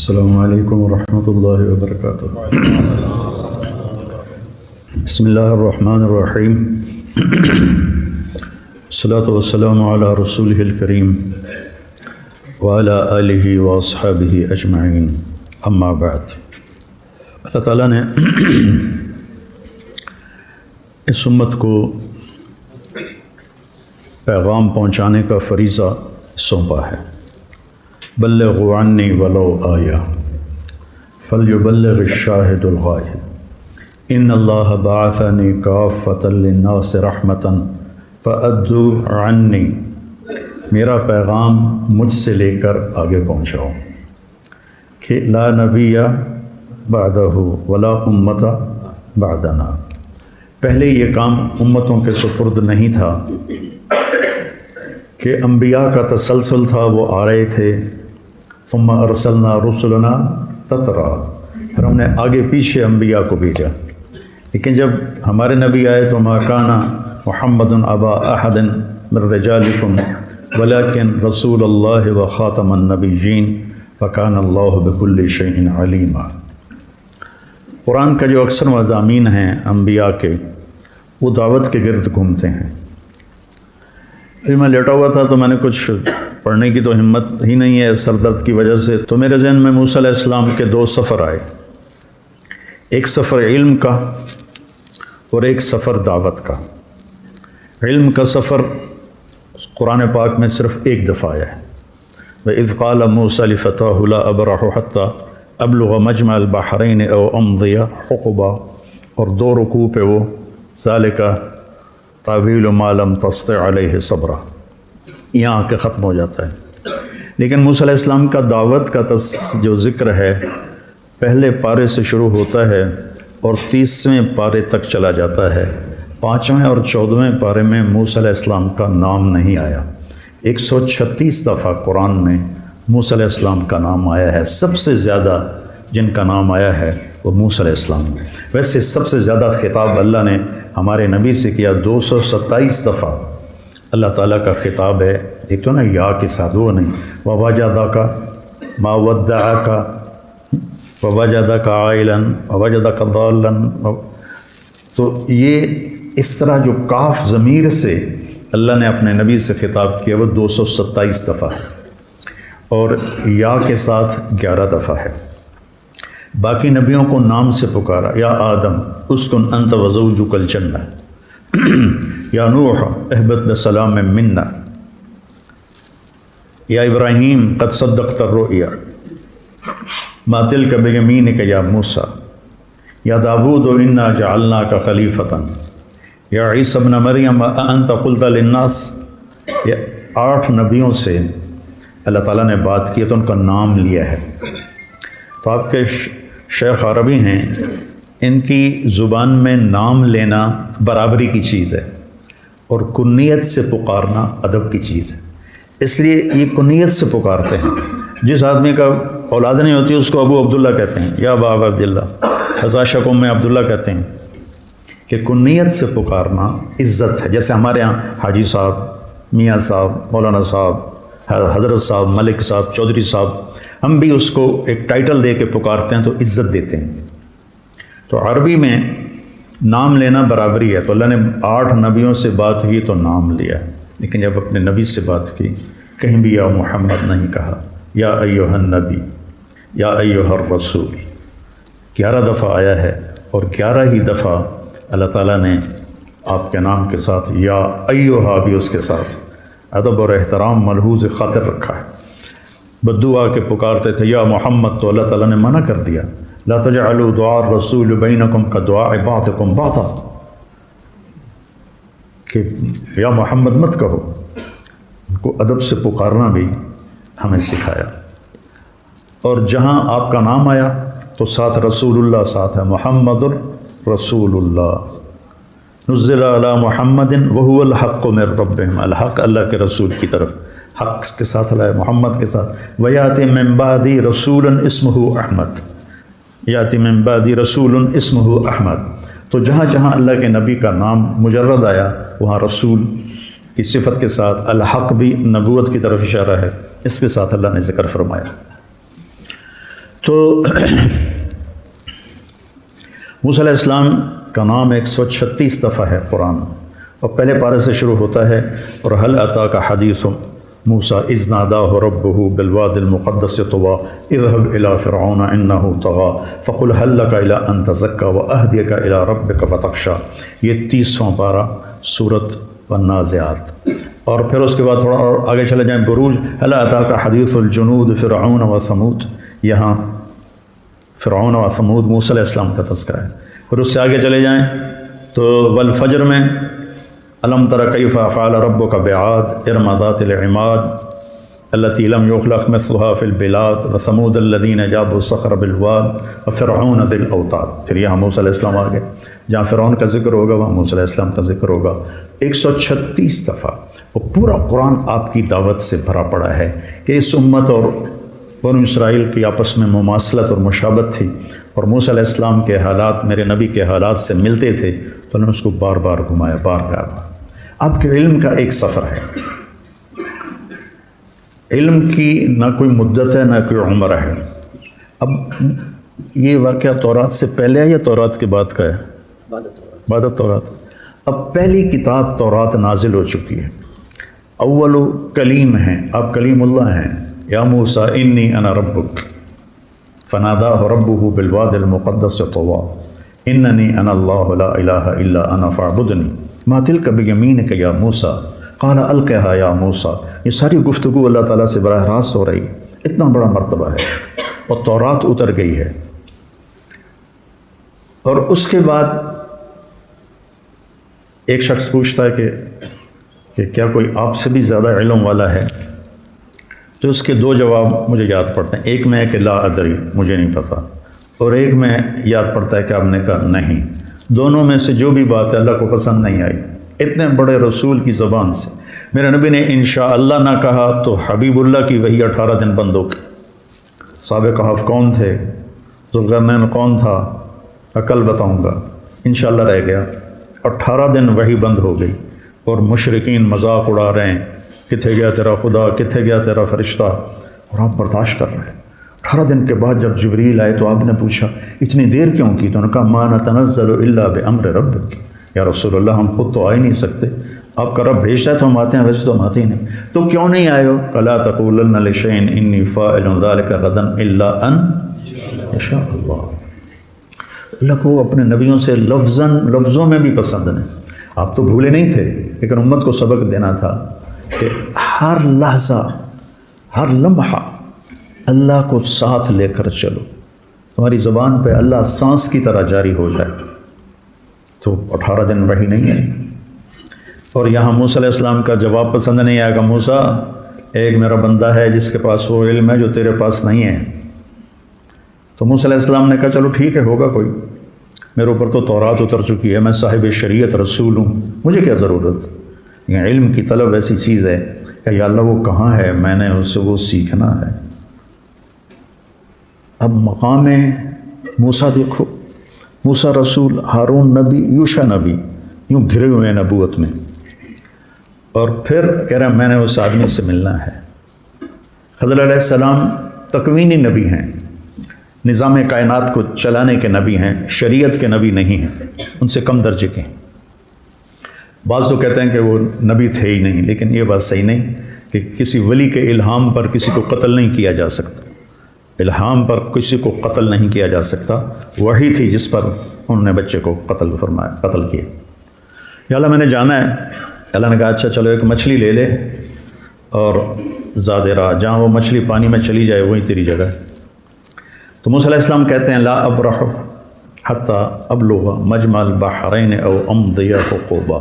السلام علیکم ورحمۃ اللہ وبرکاتہ۔ بسم اللہ الرحمن الرحیم، الصلاۃ والسلام علی رسولہ الکریم وعلی آلہ واصحابہ اجمعین، اما بعد۔ اللہ تعالیٰ نے اس امت کو پیغام پہنچانے کا فریضہ سونپا ہے۔ بلغوا عنی ولو آیہ فلیبلغ الشاہد الغائب، ان اللہ بعثنی کافۃ للناس رحمۃ فأدوا عنی، میرا پیغام مجھ سے لے کر آگے پہنچاؤ کہ لا نبی بعدہ ولا امت بعدنا، پہلے یہ کام امتوں کے سپرد نہیں تھا کہ انبیاء کا تسلسل تھا، وہ آ رہے تھے، ثم ارسلنا رسلنا تترا، پھر ہم نے آگے پیچھے انبیاء کو بھیجا، لیکن جب ہمارے نبی آئے تو ما کان محمد ابا احد من رجالکم ولکن رسول اللہ و خاتم النبیین وکان اللہ بکل شیء علیما۔ قرآن کا جو اکثر مضامین ہیں انبیاء کے، وہ دعوت کے گرد گھومتے ہیں۔ ابھی میں لیٹا ہوا تھا تو میں نے کچھ پڑھنے کی تو ہمت ہی نہیں ہے سر درد کی وجہ سے، تو میرے ذہن میں موسیٰ علیہ السلام کے دو سفر آئے، ایک سفر علم کا اور ایک سفر دعوت کا۔ علم کا سفر قرآن پاک میں صرف ایک دفعہ آیا ہے، وَإِذْ قَالَ مُوسَىٰ لِفَتَاهُ لَا أَبْرَحُ حَتَّىٰ أَبْلُغَ مَجْمَعَ الْبَحْرَيْنِ أَوْ أَمْضِيَ حُقُبًا، اور دو رکوع پہ وہ ذَلِكَ تاویل ما لم تستطع علیہ صبرا، یہاں آ کے ختم ہو جاتا ہے۔ لیکن موسیٰ علیہ السلام کا دعوت کا جو ذکر ہے پہلے پارے سے شروع ہوتا ہے اور 30ویں پارے تک چلا جاتا ہے۔ 5ویں اور 14ویں پارے میں موسیٰ علیہ السلام کا نام نہیں آیا۔ 136 دفعہ قرآن میں موسیٰ علیہ السلام کا نام آیا ہے، سب سے زیادہ جن کا نام آیا ہے وہ موسیٰ علیہ السلام ہے۔ ویسے سب سے زیادہ خطاب اللہ نے ہمارے نبی سے کیا، 227 دفعہ اللہ تعالیٰ کا خطاب ہے، ایک تو نا یا کے ساتھ، وہ نہیں وَوَجَدَكَ مَا وَدَّعَكَ وَوَجَدَكَ عَائِلًا وَوَجَدَكَ ضَالًّا، تو یہ اس طرح جو کاف ضمیر سے اللہ نے اپنے نبی سے خطاب کیا وہ 227 دفعہ ہے، اور یا کے ساتھ 11 دفعہ ہے۔ باقی نبیوں کو نام سے پکارا، یا آدم اسکن انت وزوجک الجنہ، یا نوح اہبط بسلام منا، یا ابراہیم قد صدقت الرؤیا ما تلک بیمینک یا موسیٰ، یا داود انا جعلناک خلیفۃ، یا عیسی ابن مریم اانت قلت للناس۔ یہ 8 نبیوں سے اللہ تعالیٰ نے بات کی تو ان کا نام لیا ہے۔ تو آپ کے شیخ عربی ہیں، ان کی زبان میں نام لینا برابری کی چیز ہے اور کنیت سے پکارنا ادب کی چیز ہے، اس لیے یہ کنیت سے پکارتے ہیں۔ جس آدمی کا اولاد نہیں ہوتی اس کو ابو عبداللہ کہتے ہیں، یا بابا عبداللہ، حضاشہ قوم میں عبداللہ کہتے ہیں، کہ کنیت سے پکارنا عزت ہے۔ جیسے ہمارے ہاں حاجی صاحب، میاں صاحب، مولانا صاحب، حضرت صاحب، ملک صاحب، چودھری صاحب، ہم بھی اس کو ایک ٹائٹل دے کے پکارتے ہیں تو عزت دیتے ہیں۔ تو عربی میں نام لینا برابری ہے، تو اللہ نے 8 نبیوں سے بات کی تو نام لیا، لیکن جب اپنے نبی سے بات کی کہیں بھی یا محمد نہیں کہا، یا ایھا النبی، یا ایھا الرسول، 11 دفعہ آیا ہے، اور 11 ہی دفعہ اللہ تعالیٰ نے آپ کے نام کے ساتھ یا ایھا بھی اس کے ساتھ ادب اور احترام ملحوظ خاطر رکھا ہے۔ بدعا کے پکارتے تھے یا محمد، تو اللہ تعالیٰ نے منع کر دیا، لا تجعلوا دعاء الرسول بینکم کدعاء بعضکم بعضا، کہ یا محمد مت کہو، ان کو ادب سے پکارنا بھی ہمیں سکھایا۔ اور جہاں آپ کا نام آیا تو ساتھ رسول اللہ ساتھ ہے، محمد رسول اللہ، نزل علی محمد وہو الحق من ربہم، الحق اللہ کے رسول کی طرف، حق کے ساتھ لائے، محمد کے ساتھ۔ وَيَأْتِ مِن بَعْدِي رَسُولٌ اسْمُهُ احمد، یاتی من بعدی رسول اسمہ احمد، تو جہاں جہاں اللہ کے نبی کا نام مجرد آیا وہاں رسول کی صفت کے ساتھ الحق بھی نبوت کی طرف اشارہ ہے، اس کے ساتھ اللہ نے ذکر فرمایا۔ تو موسیٰ علیہ السلام کا نام 136 دفعہ ہے قرآن، اور پہلے پارے سے شروع ہوتا ہے اور هل اتاک حدیث موسیٰ اذ ناداہ ربہ بالوادی المقدس طویٰ اذهب الى فرعون انہ طغیٰ فقل هل لک الی ان تزکی واہدیک الی ربک فتخشی۔ یہ 30واں پارہ سورۃ النازعات۔ اور پھر اس کے بعد تھوڑا اور آگے چلے جائیں، بروج هل اتاک حدیث الجنود فرعون و ثمود، یہاں فرعون و ثمود موسیٰ علیہ السلام کا تذکرہ ہے۔ پھر اس سے آگے چلے جائیں تو والفجر میں الم تر کیف فعل ربک بعاد ارم ذات العماد التی لم یخلق مثلها فی البلاد وثمود الذین جابوا الصخر بالواد وفرعون ذی الاوتاد۔ پھر یہاں موسیٰ علیہ السلام آگے، جہاں فرعون کا ذکر ہوگا وہاں موسیٰ علیہ السلام کا ذکر ہوگا 136 دفعہ۔ اور پورا قرآن آپ کی دعوت سے بھرا پڑا ہے کہ اس امت اور بنو اسرائیل کی آپس میں مماثلت اور مشابہت تھی، اور موسیٰ علیہ السلام کے حالات میرے نبی کے حالات سے ملتے تھے، تو انہوں نے اس کو بار بار گھمایا، بار بار۔ آپ کے علم کا ایک سفر ہے، علم کی نہ کوئی مدت ہے نہ کوئی عمر ہے۔ اب یہ واقعہ تورات سے پہلے ہے یا تورات کے بعد کا ہے؟ بعد تورات۔ اب پہلی کتاب تورات نازل ہو چکی ہے، اول کلیم ہیں، آپ کلیم اللہ ہیں۔ یا موسیٰ انی انا ربک فناداہ ربہ بالوادی المقدس طویٰ اننی انا اللہ لا الہ الا انا فاعبدنی ما تلک بیمینک یا موسیٰ قال القھا یا موسیٰ۔ یہ ساری گفتگو اللہ تعالیٰ سے براہ راست ہو رہی ہے، اتنا بڑا مرتبہ ہے، اور تورات اتر گئی ہے۔ اور اس کے بعد ایک شخص پوچھتا ہے کہ کیا کوئی آپ سے بھی زیادہ علم والا ہے؟ تو اس کے 2 جواب مجھے یاد پڑتے ہیں، ایک میں ہے کہ لا ادری، مجھے نہیں پتہ، اور ایک میں یاد پڑتا ہے کہ آپ نے کہا نہیں۔ دونوں میں سے جو بھی بات ہے اللہ کو پسند نہیں آئی۔ اتنے بڑے رسول کی زبان سے میرے نبی نے انشاءاللہ نہ کہا تو حبیب اللہ کی وحی 18 دن بند ہو گئی۔ صحابہ کہف کون تھے، ذوالقرنین کون تھا، کل بتاؤں گا، انشاءاللہ رہ گیا۔ 18 دن وحی بند ہو گئی، اور مشرکین مذاق اڑا رہے ہیں، کتنے گیا تیرا خدا، کتنے گیا تیرا فرشتہ، اور آپ برداشت کر رہے ہیں۔ 18 دن کے بعد جب جبریل آئے تو آپ نے پوچھا اتنی دیر کیوں کی؟ تو انہوں نے کہا ما نتنزل الا بامر ربک، یا رسول اللہ ہم خود تو آ ہی نہیں سکتے، آپ کا رب بھیجتا ہے تو ہم آتے ہیں، ویسے تو ہم آتے ہی نہیں، تو کیوں نہیں آئے ہو؟ لا تقولن لشیء انی فاعل ذلک غدا الا ان یشاء اللہ۔ اللہ کو اپنے نبیوں سے لفظوں میں بھی پسند نہیں۔ آپ تو بھولے نہیں تھے، لیکن امت کو سبق دینا تھا کہ ہر لحظہ ہر لمحہ اللہ کو ساتھ لے کر چلو، تمہاری زبان پہ اللہ سانس کی طرح جاری ہو جائے۔ تو 18 دن وحی نہیں ہے۔ اور یہاں موسیٰ علیہ السلام کا جواب پسند نہیں آئے گا، موسیٰ ایک میرا بندہ ہے جس کے پاس وہ علم ہے جو تیرے پاس نہیں ہے۔ تو موسیٰ علیہ السلام نے کہا چلو ٹھیک ہے، ہوگا کوئی، میرے اوپر تو تورات اتر چکی ہے، میں صاحب شریعت رسول ہوں، مجھے کیا ضرورت؟ یہ علم کی طلب ایسی چیز ہے کہ یا اللہ وہ کہاں ہے، میں نے اس سے وہ سیکھنا ہے۔ اب مقام موسیٰ دیکھو، موسیٰ رسول، ہارون نبی، یوشع نبی، یوں گھرے ہوئے ہیں نبوت میں، اور پھر کہہ رہا میں نے اس آدمی سے ملنا ہے۔ خضر علیہ السلام تکوینی نبی ہیں، نظام کائنات کو چلانے کے نبی ہیں، شریعت کے نبی نہیں ہیں، ان سے کم درجے کے ہیں۔ بعض تو کہتے ہیں کہ وہ نبی تھے ہی نہیں، لیکن یہ بات صحیح نہیں کہ کسی ولی کے الہام پر کسی کو قتل نہیں کیا جا سکتا، الہام پر کسی کو قتل نہیں کیا جا سکتا، وہی تھی جس پر انہوں نے بچے کو قتل کیا۔ یا اللہ میں نے جانا ہے، اللہ نے کہا اچھا چلو ایک مچھلی لے لے اور زیادہ راہ، جہاں وہ مچھلی پانی میں چلی جائے وہیں تیری جگہ ہے۔ تو موسیٰ علیہ السلام کہتے ہیں لا ابرح حتی ابلغ مجمع البحرین او امضی حقوبا۔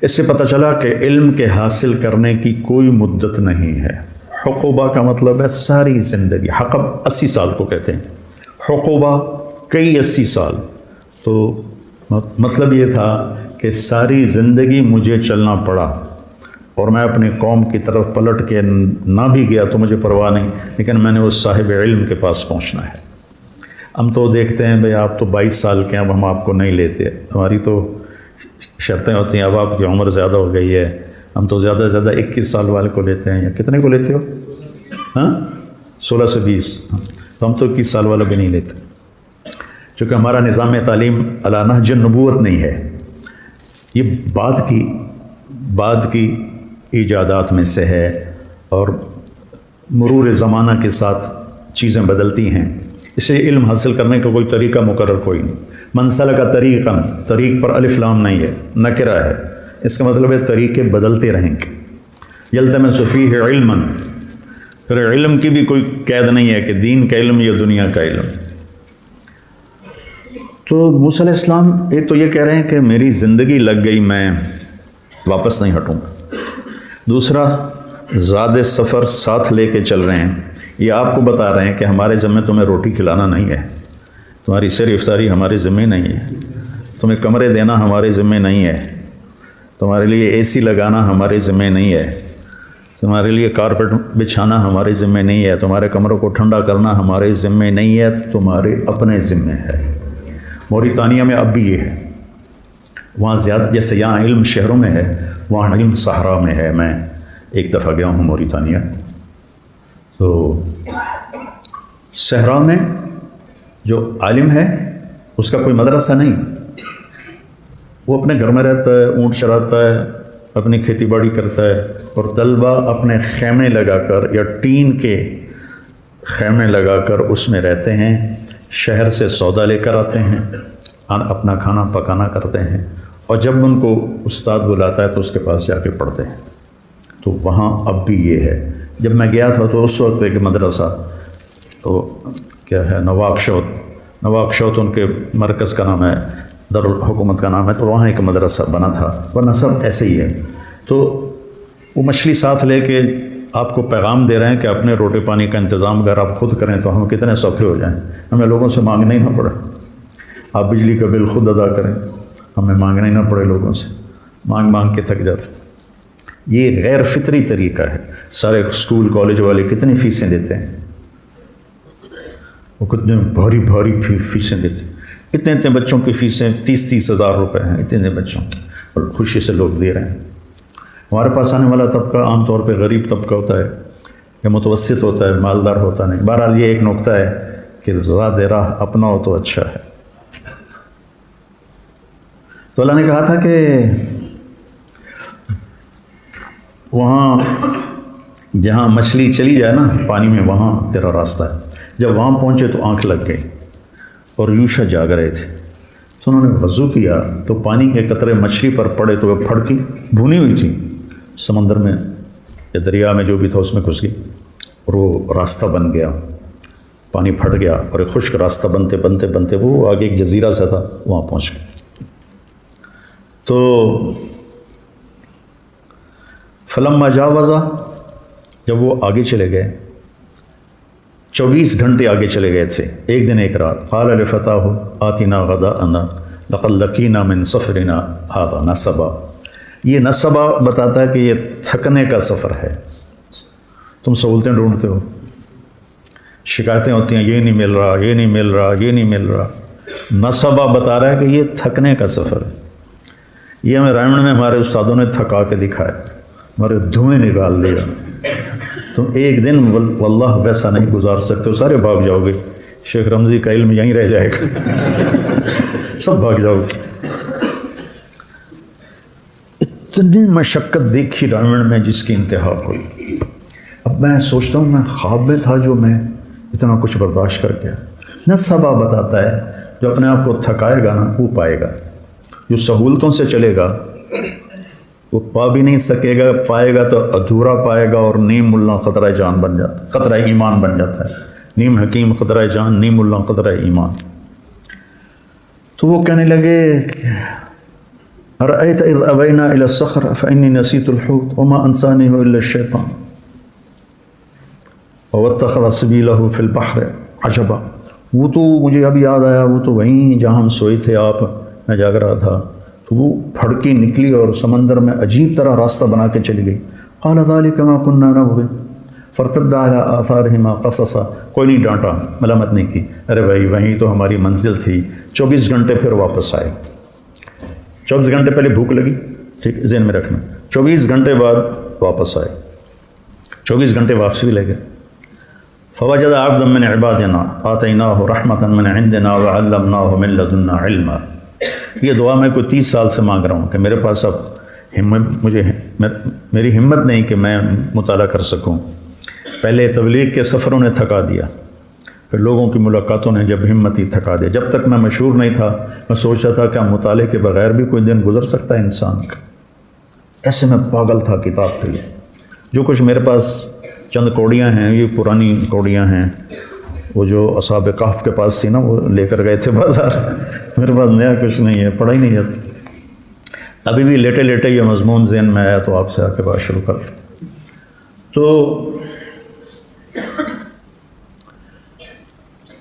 اس سے پتہ چلا کہ علم کے حاصل کرنے کی کوئی مدت نہیں ہے۔ حقوبہ کا مطلب ہے ساری زندگی، حقب 80 سال کو کہتے ہیں، حقوبہ کئی 80 سال، تو مطلب یہ تھا کہ ساری زندگی مجھے چلنا پڑا، اور میں اپنی قوم کی طرف پلٹ کے نہ بھی گیا تو مجھے پرواہ نہیں، لیکن میں نے اس صاحب علم کے پاس پہنچنا ہے۔ ہم تو دیکھتے ہیں بھئی آپ تو 22 سال کے ہیں، اب ہم آپ کو نہیں لیتے، ہماری تو شرطیں ہوتی ہیں، اب آپ کی عمر زیادہ ہو گئی ہے، ہم تو زیادہ سے زیادہ 21 سال والے کو لیتے ہیں، یا کتنے کو لیتے ہو؟ ہاں 16 سے 20، تو ہم تو 21 سال والا بھی نہیں لیتے، چونکہ ہمارا نظام تعلیم علی نہج النبوت نہیں ہے. یہ بعد کی ایجادات میں سے ہے، اور مرور زمانہ کے ساتھ چیزیں بدلتی ہیں. اسے علم حاصل کرنے کا کوئی طریقہ مقرر کوئی نہیں. من سلک طریقاً، طریق پر الف لام نہیں ہے، نکرہ ہے، اس کا مطلب ہے طریقے بدلتے رہیں گے. یلتمس فیہ علما، پھر علم کی بھی کوئی قید نہیں ہے کہ دین کا علم یا دنیا کا علم. تو موسیٰ علیہ السلام ایک تو یہ کہہ رہے ہیں کہ میری زندگی لگ گئی، میں واپس نہیں ہٹوں گا. دوسرا، زاد سفر ساتھ لے کے چل رہے ہیں. یہ آپ کو بتا رہے ہیں کہ ہمارے ذمہ تمہیں روٹی کھلانا نہیں ہے، تمہاری سیر افطاری ہمارے ذمہ نہیں ہے، تمہیں کمرے دینا ہمارے ذمہ نہیں ہے، تمہارے لیے اے سی لگانا ہمارے ذمہ نہیں ہے، تمہارے لیے کارپیٹ بچھانا ہمارے ذمہ نہیں ہے، تمہارے کمروں کو ٹھنڈا کرنا ہمارے ذمہ نہیں ہے، تمہارے اپنے ذمہ ہے. موریتانیہ میں اب بھی یہ ہے. وہاں زیادہ، جیسے یہاں علم شہروں میں ہے، وہاں علم صحرا میں ہے. میں ایک دفعہ گیا ہوں موریتانیہ، تو صحرا میں جو عالم ہے اس کا کوئی مدرسہ نہیں، وہ اپنے گھر میں رہتا ہے، اونٹ چراتا ہے، اپنی کھیتی باڑی کرتا ہے، اور طلبہ اپنے خیمے لگا کر یا ٹین کے خیمے لگا کر اس میں رہتے ہیں. شہر سے سودا لے کر آتے ہیں، اپنا کھانا پکانا کرتے ہیں، اور جب ان کو استاد بلاتا ہے تو اس کے پاس جا کے پڑھتے ہیں. تو وہاں اب بھی یہ ہے. جب میں گیا تھا تو اس وقت ایک مدرسہ، تو کیا ہے، نواکشوت ان کے مرکز کا نام ہے، دارالحکومت کا نام ہے، تو وہاں ایک مدرسہ بنا تھا، ورنہ سب ایسے ہی ہے. تو وہ مچھلی ساتھ لے کے آپ کو پیغام دے رہے ہیں کہ اپنے روٹی پانی کا انتظام اگر آپ خود کریں تو ہم کتنے سوکھے ہو جائیں، ہمیں لوگوں سے مانگنا ہی نہ پڑے. آپ بجلی کا بل خود ادا کریں، ہمیں مانگنا ہی نہ پڑے لوگوں سے، مانگ کے تھک جاتے. یہ غیر فطری طریقہ ہے. سارے اسکول کالج والے کتنی فیسیں دیتے ہیں، وہ کتنے بھاری فیسیں دیتے ہیں. اتنے بچوں کی فیسیں 30 ہزار روپے ہیں، اتنے بچوں کی، اور خوشی سے لوگ دے رہے ہیں. ہمارے پاس آنے والا طبقہ عام طور پہ غریب طبقہ ہوتا ہے یا متوسط ہوتا ہے، مالدار ہوتا نہیں. بہرحال یہ ایک نقطہ ہے کہ ذات راہ اپنا ہو تو اچھا ہے. تو اللہ نے کہا تھا کہ وہاں جہاں مچھلی چلی جائے نا پانی میں، وہاں تیرا راستہ ہے. جب وہاں پہنچے تو آنکھ لگ گئی، اور یوشا جاگ رہے تھے. تو انہوں نے وضو کیا تو پانی کے قطرے مچھلی پر پڑے تو وہ پھڑکی، بھونی ہوئی تھی، سمندر میں یا دریا میں جو بھی تھا اس میں گھس گئی، اور وہ راستہ بن گیا. پانی پھٹ گیا، اور ایک خشک راستہ بنتے وہ آگے ایک جزیرہ سا تھا، وہاں پہنچ گئے. تو فلما جاوزا، جب وہ آگے چلے گئے، 24 گھنٹے آگے چلے گئے تھے، ایک دن ایک رات. قال لفتاه آتنا غداءنا لقد لقينا من سفرنا هذا نصبا. یہ نصبا بتاتا ہے کہ یہ تھکنے کا سفر ہے. تم سہولتیں ڈھونڈتے ہو، شکایتیں ہوتی ہیں، یہ نہیں مل رہا، یہ نہیں مل رہا، یہ نہیں مل رہا. نصبا بتا رہا ہے کہ یہ تھکنے کا سفر ہے. یہ ہمیں رائمن میں ہمارے استادوں نے تھکا کے دکھایا، ہمارے دھوئیں نکال دیا. تم ایک دن واللہ ویسا نہیں گزار سکتے ہو، سارے بھاگ جاؤ گے. شیخ رمضی کا علم یہیں رہ جائے گا، سب بھاگ جاؤ گے. اتنی مشقت دیکھی رائمن میں جس کی انتہا ہوئی. اب میں سوچتا ہوں، میں خواب میں تھا جو میں اتنا کچھ برداشت کر گیا. نہ سبا بتاتا ہے جو اپنے آپ کو تھکائے گا نا وہ پائے گا، جو سہولتوں سے چلے گا وہ پا بھی نہیں سکے گا، پائے گا تو ادھورا پائے گا، اور نیم ملا خطرہ جان بن جاتا ہے، خطرہ ایمان بن جاتا ہے. نیم حکیم خطرہ جان، نیم ملا خطرہ ایمان. تو وہ کہنے لگے ارأیت اذ اوینا الی الصخر فانی نسیت الحوت وما انسانیہ الا الشیطان واتخذ سبیلہ فی البحر عجبا. وہ تو مجھے اب یاد آیا، وہ تو وہیں جہاں ہم سوئے تھے، آپ میں جاگ رہا تھا، تو وہ پھڑکی نکلی اور سمندر میں عجیب طرح راستہ بنا کے چلی گئی. قال ذلک ما كنا نبغي فرتد على آثارهما قصصا. کوئی نہیں ڈانٹا، ملامت نہیں کی، ارے بھائی وہیں تو ہماری منزل تھی. 24 گھنٹے پھر واپس آئے. 24 گھنٹے پہلے بھوک لگی، ٹھیک ذہن میں رکھنا. 24 گھنٹے بعد واپس آئے، 24 گھنٹے واپس بھی لے گئے. فوجد عبدا من عبادنا آتیناہ رحمتا من عندنا وعلمناہ من لدنا علما. یہ دعا میں کوئی 30 سال سے مانگ رہا ہوں کہ میرے پاس اب میری ہمت نہیں کہ میں مطالعہ کر سکوں. پہلے تبلیغ کے سفروں نے تھکا دیا، پھر لوگوں کی ملاقاتوں نے جب ہمت ہی تھکا دیا. جب تک میں مشہور نہیں تھا میں سوچا تھا کہ مطالعے کے بغیر بھی کوئی دن گزر سکتا ہے انسان کا. ایسے میں پاگل تھا کتاب کے لیے. جو کچھ میرے پاس چند کوڑیاں ہیں، یہ پرانی کوڑیاں ہیں، وہ جو اصحاب کہف کے پاس تھی نا، وہ لے کر گئے تھے بازار. میرے پاس نیا کچھ نہیں ہے، پڑھا ہی نہیں جاتا. ابھی بھی لیٹے لیٹے یہ مضمون ذہن میں آیا تو آپ سے آ کے بات شروع کر دیں. تو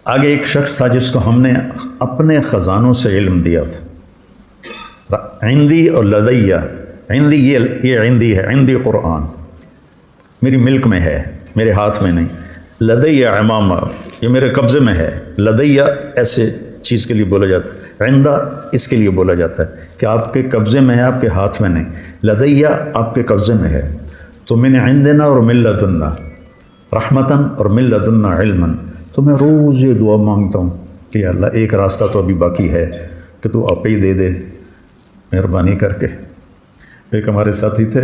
آگے ایک شخص تھا جس کو ہم نے اپنے خزانوں سے علم دیا تھا. عندی اور لدیہ، عندی یہ عندی ہے، عندی قرآن میری ملک میں ہے، میرے ہاتھ میں نہیں. لدیہ امامہ، یہ میرے قبضے میں ہے. لدیہ ایسے چیز کے لیے بولا جاتا ہے، عندہ اس کے لیے بولا جاتا ہے کہ آپ کے قبضے میں ہے، آپ کے ہاتھ میں نہیں. لدیہ آپ کے قبضے میں ہے. تو من عندنا اور من لدنا رحمتاً اور من لدنا علماً. تو میں روز یہ دعا مانگتا ہوں کہ یا اللہ ایک راستہ تو ابھی باقی ہے کہ تو آپ ہی دے دے مہربانی کر کے. ایک ہمارے ساتھی تھے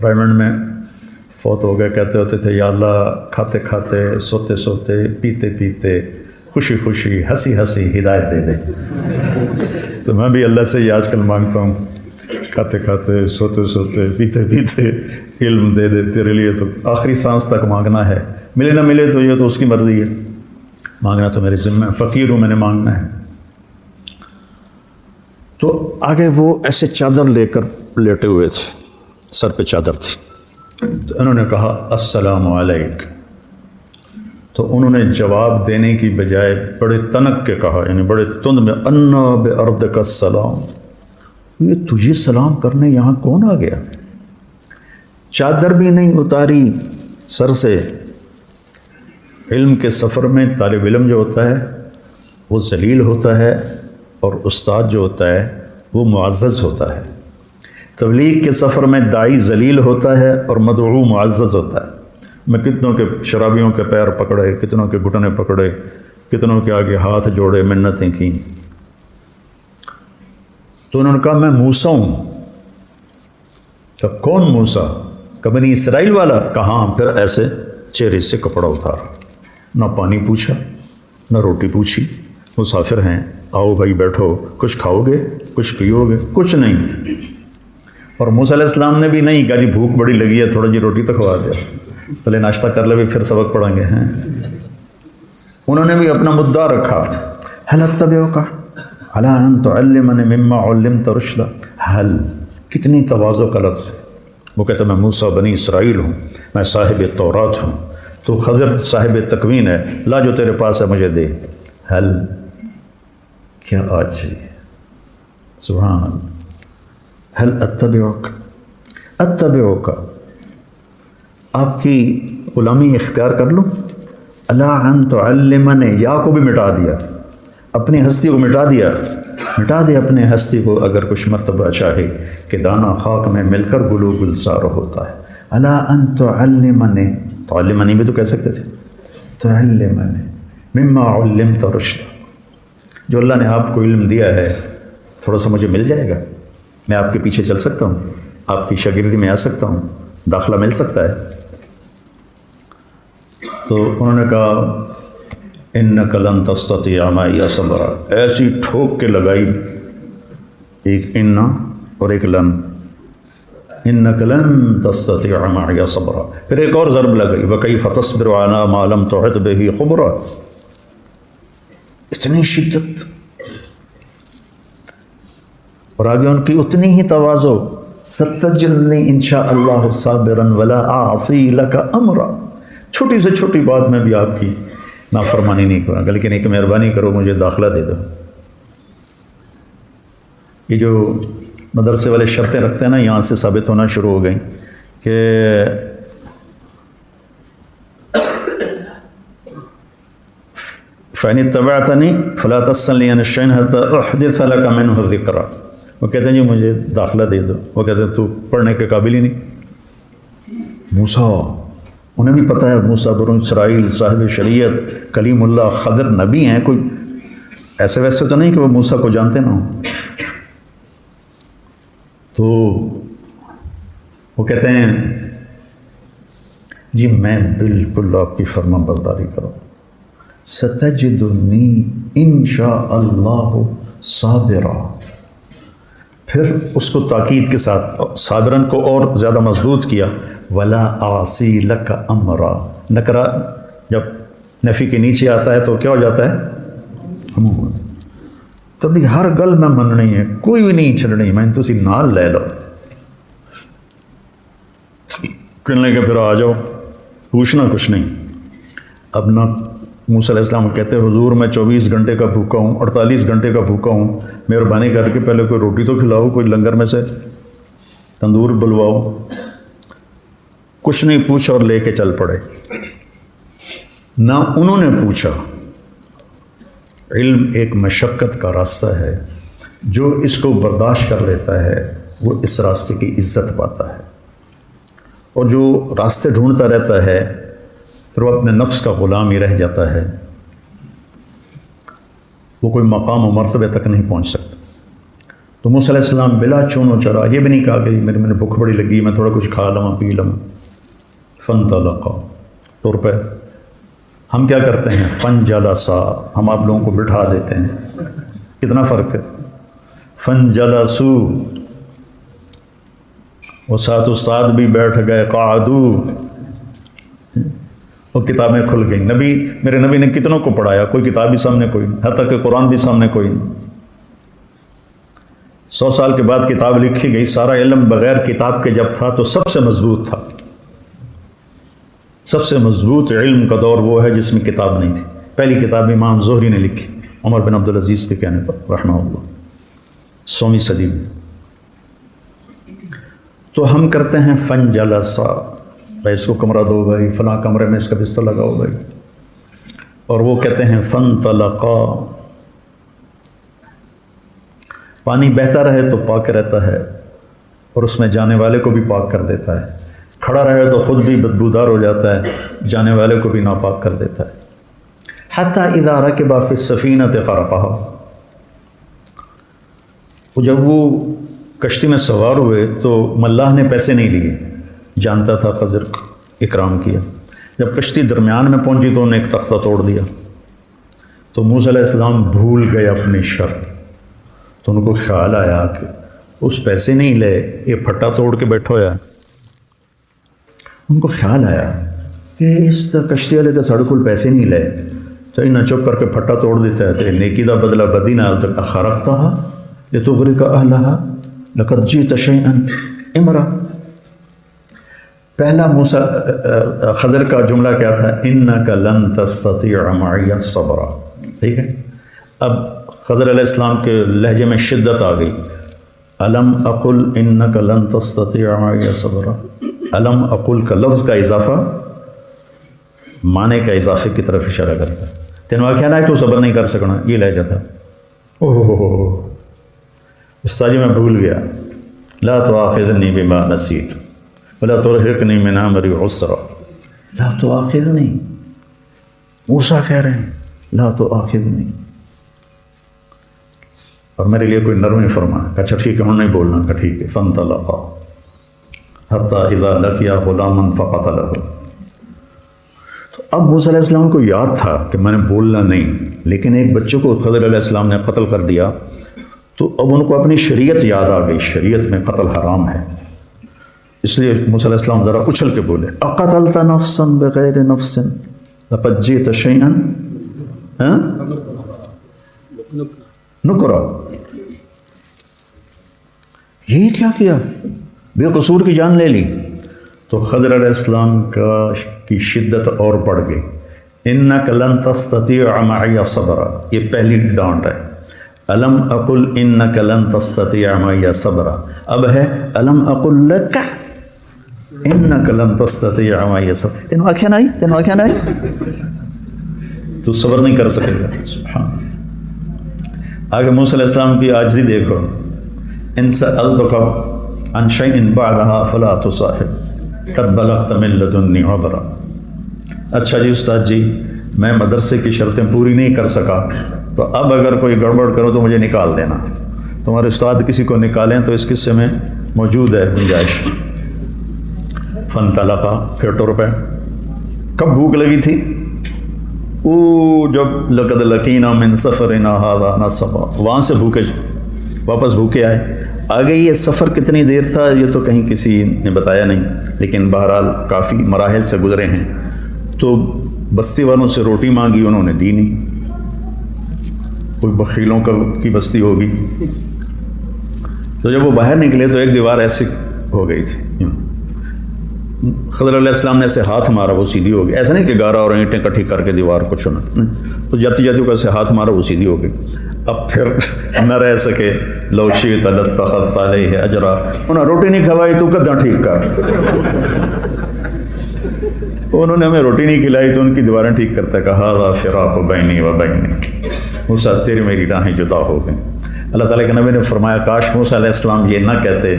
رائمنڈ میں، فوت ہو گئے. کہتے ہوتے تھے یا اللہ کھاتے کھاتے، سوتے سوتے، پیتے پیتے، خوشی خوشی، ہنسی ہنسی ہدایت دے دے. تو میں بھی اللہ سے یہ آج کل مانگتا ہوں، کھاتے کھاتے، سوتے سوتے، پیتے پیتے علم دے دے. تیرے لیے تو آخری سانس تک مانگنا ہے، ملے نہ ملے تو یہ تو اس کی مرضی ہے، مانگنا تو میرے ذمہ ہے. فقیر ہوں، میں نے مانگنا ہے. تو آگے وہ ایسے چادر لے کر لیٹے ہوئے تھے، سر پہ چادر تھی. تو انہوں نے کہا السلام علیک. تو انہوں نے جواب دینے کی بجائے بڑے تنک کے کہا، یعنی بڑے تند میں، انا بأرضک السلام. یہ تجھے سلام کرنے یہاں کون آ گیا؟ چادر بھی نہیں اتاری سر سے. علم کے سفر میں طالب علم جو ہوتا ہے وہ ذلیل ہوتا ہے، اور استاد جو ہوتا ہے وہ معزز ہوتا ہے. تبلیغ کے سفر میں داعی ذلیل ہوتا ہے اور مدعو معزز ہوتا ہے. میں کتنوں کے شرابیوں کے پیر پکڑے، کتنوں کے گھٹنے پکڑے، کتنوں کے آگے ہاتھ جوڑے، منتیں کیں. تو انہوں نے کہا میں موسیٰ ہوں. کہ کون موسیٰ؟ کہ بنی اسرائیل والا. کہاں. پھر ایسے چہرے سے کپڑا اتارا، نہ پانی پوچھا نہ روٹی پوچھی. مسافر ہیں، آؤ بھائی بیٹھو، کچھ کھاؤ گے، کچھ پیو گے؟ کچھ نہیں. اور موسیٰ علیہ السلام نے بھی نہیں کہا جی بھوک بڑی لگی ہے تھوڑا جی روٹی تو کھوا دیا، پہلے ناشتہ کر لے پھر سبق پڑھیں گے. ہیں انہوں نے بھی اپنا مدعا رکھا. هل اتبعک علی ان تعلمنی مما علمت رشدا. حل کتنی تواضع کا لفظ ہے. وہ کہتا ہے میں موسیٰ بنی اسرائیل ہوں، میں صاحب تورات ہوں، تو خضر صاحب تکوین ہے، لا جو تیرے پاس ہے مجھے دے. حل کیا آج چاہیے. سبحان اللہ. حل اتبعک آپ کی غلامی اختیار کر لوں. الا ان تعلمنی، یا کو بھی مٹا دیا، اپنی ہستی کو مٹا دیا. مٹا دے اپنے ہستی کو اگر کچھ مرتبہ چاہے کہ دانہ خاک میں مل کر گلو گلزار ہوتا ہے. الا ان تعلمنی، تعلمنی بھی تو کہہ سکتے تھے. تعلمنی مما علمت رشدا، جو اللہ نے آپ کو علم دیا ہے تھوڑا سا مجھے مل جائے گا، میں آپ کے پیچھے چل سکتا ہوں، آپ کی شاگردی میں آ سکتا ہوں، داخلہ مل سکتا ہے. تو انہوں نے کہا انک لن تستطیع معی صبرا. ایسی ٹھوک کے لگائی، ایک انا اور ایک لن. انک لن تستطیع معی صبرا. پھر ایک اور ضرب لگائی، وکیف تصبر علی ما لم تحط بہ خبرا. اتنی شدت، اور آگے ان کی اتنی ہی تواضع. ستجدنی انشاء اللہ صابرا ولا اعصی لک امرا. چھوٹی سے چھوٹی بات میں بھی آپ کی نافرمانی نہیں کروں گا، لیکن ایک مہربانی کرو مجھے داخلہ دے دو. یہ جو مدرسے والے شرطیں رکھتے ہیں نا، یہاں سے ثابت ہونا شروع ہو گئیں کہ فَإِنِ اتَّبَعْتَنِي فَلَا تَسْأَلْنِي عَنِ الشَّيْءِ حَتَّىٰ أُحْدِثَ لَكَ مِنْهُ ذِكْرًا. وہ کہتے ہیں جی مجھے داخلہ دے دو. وہ کہتے ہیں تو پڑھنے کے قابل ہی نہیں. موسیٰ انہیں بھی پتہ ہے موسیٰ بنو اسرائیل صاحب شریعت کلیم اللہ خضر نبی ہیں، کوئی ایسے ویسے تو نہیں کہ وہ موسیٰ کو جانتے نہ ہوں۔ تو وہ کہتے ہیں جی میں بالکل آپ کی فرما برداری کروں، ستجدنی انشاء اللہ صابرا۔ پھر اس کو تاکید کے ساتھ صابرن کو اور زیادہ مضبوط کیا، ولا اعصی لک امرا۔ نکرہ جب نفی کے نیچے آتا ہے تو کیا ہو جاتا ہے؟ عموماً۔ تبھی ہر گل میں مننی ہے، کوئی بھی نہیں چھڑنی، میں تسی نال لے لو، کہنے کہ پھر آ جاؤ، پوچھنا کچھ نہیں۔ اب نہ موسیٰ علیہ السلام کہتے ہیں حضور میں 24 گھنٹے کا بھوکا ہوں، 48 گھنٹے کا بھوکا ہوں، مہربانی کر کے پہلے کوئی روٹی تو کھلاؤ، کوئی لنگر میں سے تندور بلواؤ۔ کچھ نہیں پوچھا اور لے کے چل پڑے۔ نہ انہوں نے پوچھا۔ علم ایک مشقت کا راستہ ہے، جو اس کو برداشت کر لیتا ہے وہ اس راستے کی عزت پاتا ہے، اور جو راستے ڈھونڈتا رہتا ہے پھر وہ اپنے نفس کا غلام ہی رہ جاتا ہے، وہ کوئی مقام و مرتبے تک نہیں پہنچ سکتا۔ تو موسیٰ علیہ السلام بلا چون و چرا یہ بھی نہیں کہا کہ میرے بھوک بڑی لگی، میں تھوڑا کچھ کھا لوں پی لوں۔ فانطلقا، طور پہ ہم کیا کرتے ہیں فن جلسا، ہم آپ لوگوں کو بٹھا دیتے ہیں، کتنا فرق ہے۔ فن جلسو، وہ ساتھ استاد بھی بیٹھ گئے، قعدو، وہ کتابیں کھل گئیں۔ میرے نبی نے کتنوں کو پڑھایا، کوئی کتاب بھی سامنے کوئی نہیں، حتیٰ کہ قرآن بھی سامنے کوئی نہیں۔ 100 سال کے بعد کتاب لکھی گئی، سارا علم بغیر کتاب کے جب تھا تو سب سے مضبوط تھا۔ سب سے مضبوط علم کا دور وہ ہے جس میں کتاب نہیں تھی۔ پہلی کتاب امام زہری نے لکھی عمر بن عبدالعزیز کے کہنے پر رحمہ اللہ، 100ویں صدی میں۔ تو ہم کرتے ہیں فن جلسا، بھائی اس کو کمرہ دو، بھائی فلاں کمرے میں اس کا بستر لگاؤ بھائی، اور وہ کہتے ہیں فن طلقا۔ پانی بہتا رہے تو پاک رہتا ہے، اور اس میں جانے والے کو بھی پاک کر دیتا ہے، کھڑا رہے تو خود بھی بدبودار ہو جاتا ہے، جانے والے کو بھی ناپاک کر دیتا ہے۔ حتیٰ اذا رکب فی السفینۃ غرقہا، جب وہ کشتی میں سوار ہوئے تو ملاح نے پیسے نہیں لیے، جانتا تھا خضر اکرام کیا۔ جب کشتی درمیان میں پہنچی تو انہیں ایک تختہ توڑ دیا، تو موسیٰ علیہ السلام بھول گئے اپنی شرط، تو ان کو خیال آیا کہ اس پیسے نہیں لے، یہ پھٹا توڑ کے بیٹھا ہوا ہے۔ ان کو خیال آیا کہ اس کشتی والے تو ساڑھے کول پیسے نہیں لے، تو انہیں چپ کر کے پھٹا توڑ دیتا ہے، تو نیکی دا بدلہ بدی نال تک اخرقتها لتغرق اہلها لقد جئت شیئا امرا۔ پہلا موسیٰ خضر کا جملہ کیا تھا؟ انک لن تستطیع معی صبرا، ٹھیک ہے۔ اب خضر علیہ السلام کے لہجے میں شدت آ گئی، الم اقل انک لن تستطیع معی صبرا۔ الم اقل کا لفظ کا اضافہ معنی کا اضافے کی طرف اشارہ کرتا ہے۔ تینوں آخیا نہ تو صبر نہیں کر سکنا، یہ لہجہ تھا۔ اوہ استاد جی میں بھول گیا، لا تؤاخذنی بما نسیت ولا ترہقنی من امری عسرا۔ لا تؤاخذنی، موسیٰ کہہ رہے ہیں لا تؤاخذنی، اور میرے لیے کوئی نرمی فرمایا کہ اچھا ٹھیک ہے ہم نہیں بولنا، کہ ٹھیک ہے۔ فانطلقا حتی اذا لقیا غلاما فقتلہ۔ تو اب موسیٰ علیہ السلام کو یاد تھا کہ میں نے بولنا نہیں، لیکن ایک بچے کو خضر علیہ السلام نے قتل کر دیا، تو اب ان کو اپنی شریعت یاد آ گئی، شریعت میں قتل حرام ہے۔ اس لیے موسیٰ علیہ السلام ذرا اچھل کے بولے، اقتلت نفسا بغیر نفس لقد جئت شیئا نکرا۔ یہ کیا کیا؟ بے قصور کی جان لے لی۔ تو خضر علیہ السلام کی شدت اور بڑھ گئی۔ انک لن تستطیع معی صبرا، یہ پہلی ڈانٹ ہے۔ الم اقل انک لن تستطیع معی صبرا، اب ہے الم اقل لک انک لن تستطیع معی صبرا۔ تینوں آنکھیں نہیں، تینوں آنکھیں نہیں، تو صبر نہیں کر سکے گا۔ سبحان۔ آگے موسیٰ علیہ السلام کی عاجزی دیکھو، ان سألتک عن شیء بعدها فلا تصاحب قد بلغت من لدنی عذرا۔ اچھا جی استاد جی میں مدرسے کی شرطیں پوری نہیں کر سکا تو اب اگر کوئی گڑبڑ کرو تو مجھے نکال دینا. تمہارے استاد کسی کو نکالیں تو اس قصے میں موجود ہے گنجائش. فانطلقا پھر ٹر پہ. کب بھوک لگی تھی؟ جب لقد لقینا من سفرنا ھذا نصبا، وہاں سے بھوکے واپس بھوکے آئے. آگے یہ سفر کتنی دیر تھا یہ تو کہیں کسی نے بتایا نہیں، لیکن بہرحال کافی مراحل سے گزرے ہیں. تو بستی والوں سے روٹی مانگی، انہوں نے دی نہیں. کوئی بخیلوں کی بستی ہوگی. تو جب وہ باہر نکلے تو ایک دیوار ایسی ہو گئی تھی. خضر علیہ السلام نے ایسے ہاتھ مارا وہ سیدھی ہو گئی. ایسا نہیں کہ گارا اور اینٹیں کٹھی کر کے دیوار کو چنا، تو جاتی جاتی کو ایسے ہاتھ مارا وہ سیدھی ہو گئی. اب پھر نہ رہ سکے. لو شئت لاتخذت علیہ اجرا، انہوں نے روٹی نہیں کھوائی تو کداں ٹھیک کر. انہوں نے ہمیں روٹی نہیں کھلائی تو ان کی دیواریں ٹھیک کرتا. کہا ھذا فراق بینی و بینک، موسیٰ تیری میری راہیں جدا ہو گئیں. اللہ تعالیٰ کے نبی نے فرمایا کاش موسیٰ علیہ السلام یہ نہ کہتے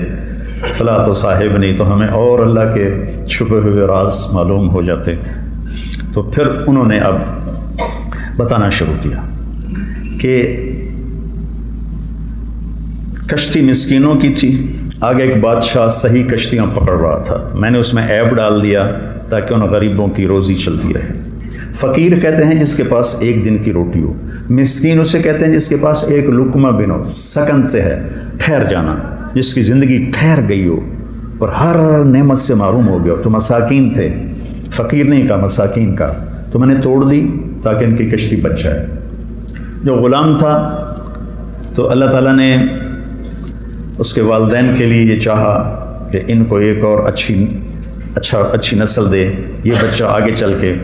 فلا تو صاحب نہیں، تو ہمیں اور اللہ کے چھپے ہوئے راز معلوم ہو جاتے. تو پھر انہوں نے اب بتانا شروع کیا کہ کشتی مسکینوں کی تھی. آگے ایک بادشاہ صحیح کشتیاں پکڑ رہا تھا، میں نے اس میں عیب ڈال دیا تاکہ ان غریبوں کی روزی چلتی رہے. فقیر کہتے ہیں جس کے پاس ایک دن کی روٹی ہو. مسکین اسے کہتے ہیں جس کے پاس ایک لقمہ بن ہو، سکن سے ہے، ٹھہر جانا، جس کی زندگی ٹھہر گئی ہو اور ہر نعمت سے محروم ہو گیا ہو. تو مساکین تھے، فقیر نہیں کہا، مساکین کا. تو میں نے توڑ دی تاکہ ان کی کشتی بچ جائے. جو غلام تھا تو اللہ تعالیٰ نے اس کے والدین کے لیے یہ چاہا کہ ان کو ایک اور اچھی نسل دے. یہ بچہ آگے چل کے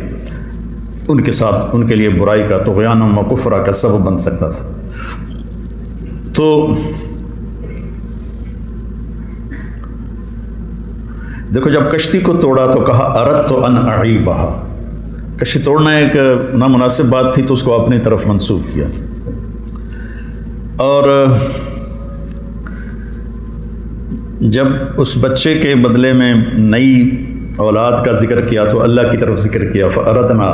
ان کے ساتھ ان کے لیے برائی کا، طغیان و کفر کا سبب بن سکتا تھا. تو دیکھو جب کشتی کو توڑا تو کہا اردت ان اعیبھا، کشتی توڑنا ایک نامناسب بات تھی تو اس کو اپنی طرف منسوب کیا. اور جب اس بچے کے بدلے میں نئی اولاد کا ذکر کیا تو اللہ کی طرف ذکر کیا. فأردنا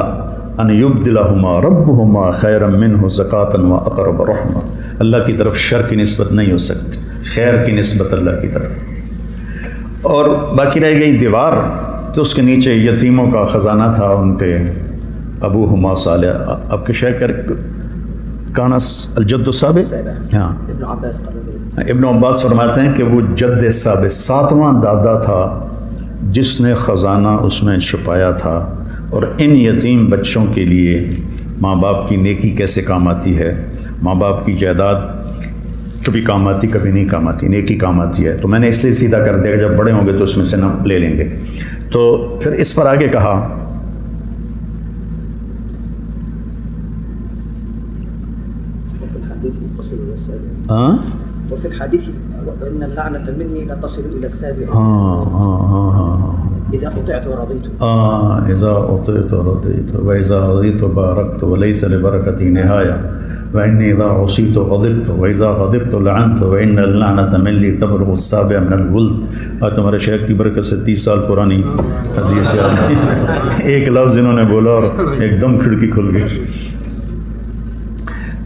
ان یبدلہما ربہما خیرا منہ زکاۃ واقرب رحمہ. اللہ کی طرف شر کی نسبت نہیں ہو سکتی، خیر کی نسبت اللہ کی طرف. اور باقی رہ گئی دیوار، تو اس کے نیچے یتیموں کا خزانہ تھا. ان پہ ابوہما صالح، آپ کے شیخ کانا الجد السابق، ہاں ابن عباس فرماتے ہیں کہ وہ جد سابق 7واں دادا تھا جس نے خزانہ اس میں چھپایا تھا. اور ان یتیم بچوں کے لیے ماں باپ کی نیکی کیسے کام آتی ہے، ماں باپ کی جائیداد کبھی کام آتی کبھی نہیں کام آتی، نیکی کام آتی ہے. تو میں نے اس لیے سیدھا کر دیا کہ جب بڑے ہوں گے تو اس میں سے نہ لے لیں گے. تو پھر اس پر آگے کہا وفي الحديث وإن اللعنة مني لا تصل إلى السابع إذا أطعت ورضيت إذا أطعت ورضيت وإذا رضيت باركت وليس لبركتي نهاية وإني إذا عصيت غضبت وإذا غضبت لعنت وإن اللعنة مني تبلغ السابع من الولد. آج تمہارے شیخ کی برکت سے 30 سال پرانی حدیث یاد ہے. ایک لفظ انہوں نے بولا اور ایک دم کھڑکی کھل گئی.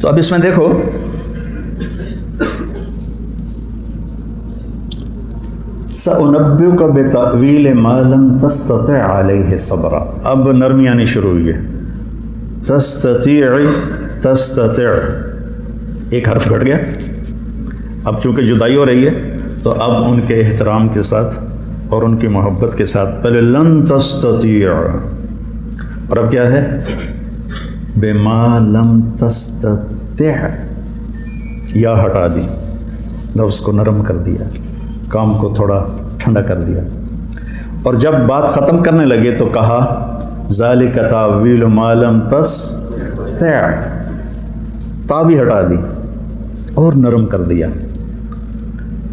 تو اب اس میں دیکھو سأنبئک بتأویل ما لم تستطع علیہ صبرا. اب نرمی آنی شروع ہوئی ہے. تستطع ایک حرف گھٹ گیا. اب چونکہ جدائی ہو رہی ہے تو اب ان کے احترام کے ساتھ اور ان کی محبت کے ساتھ پہلے لن تستطیع، اور اب کیا ہے بما لم تستطع، یا ہٹا دی، لفظ کو نرم کر دیا، کام کو تھوڑا ٹھنڈا کر دیا. اور جب بات ختم کرنے لگے تو کہا ذالک تاویل ما لم تستطع، تا بھی ہٹا دی اور نرم کر دیا.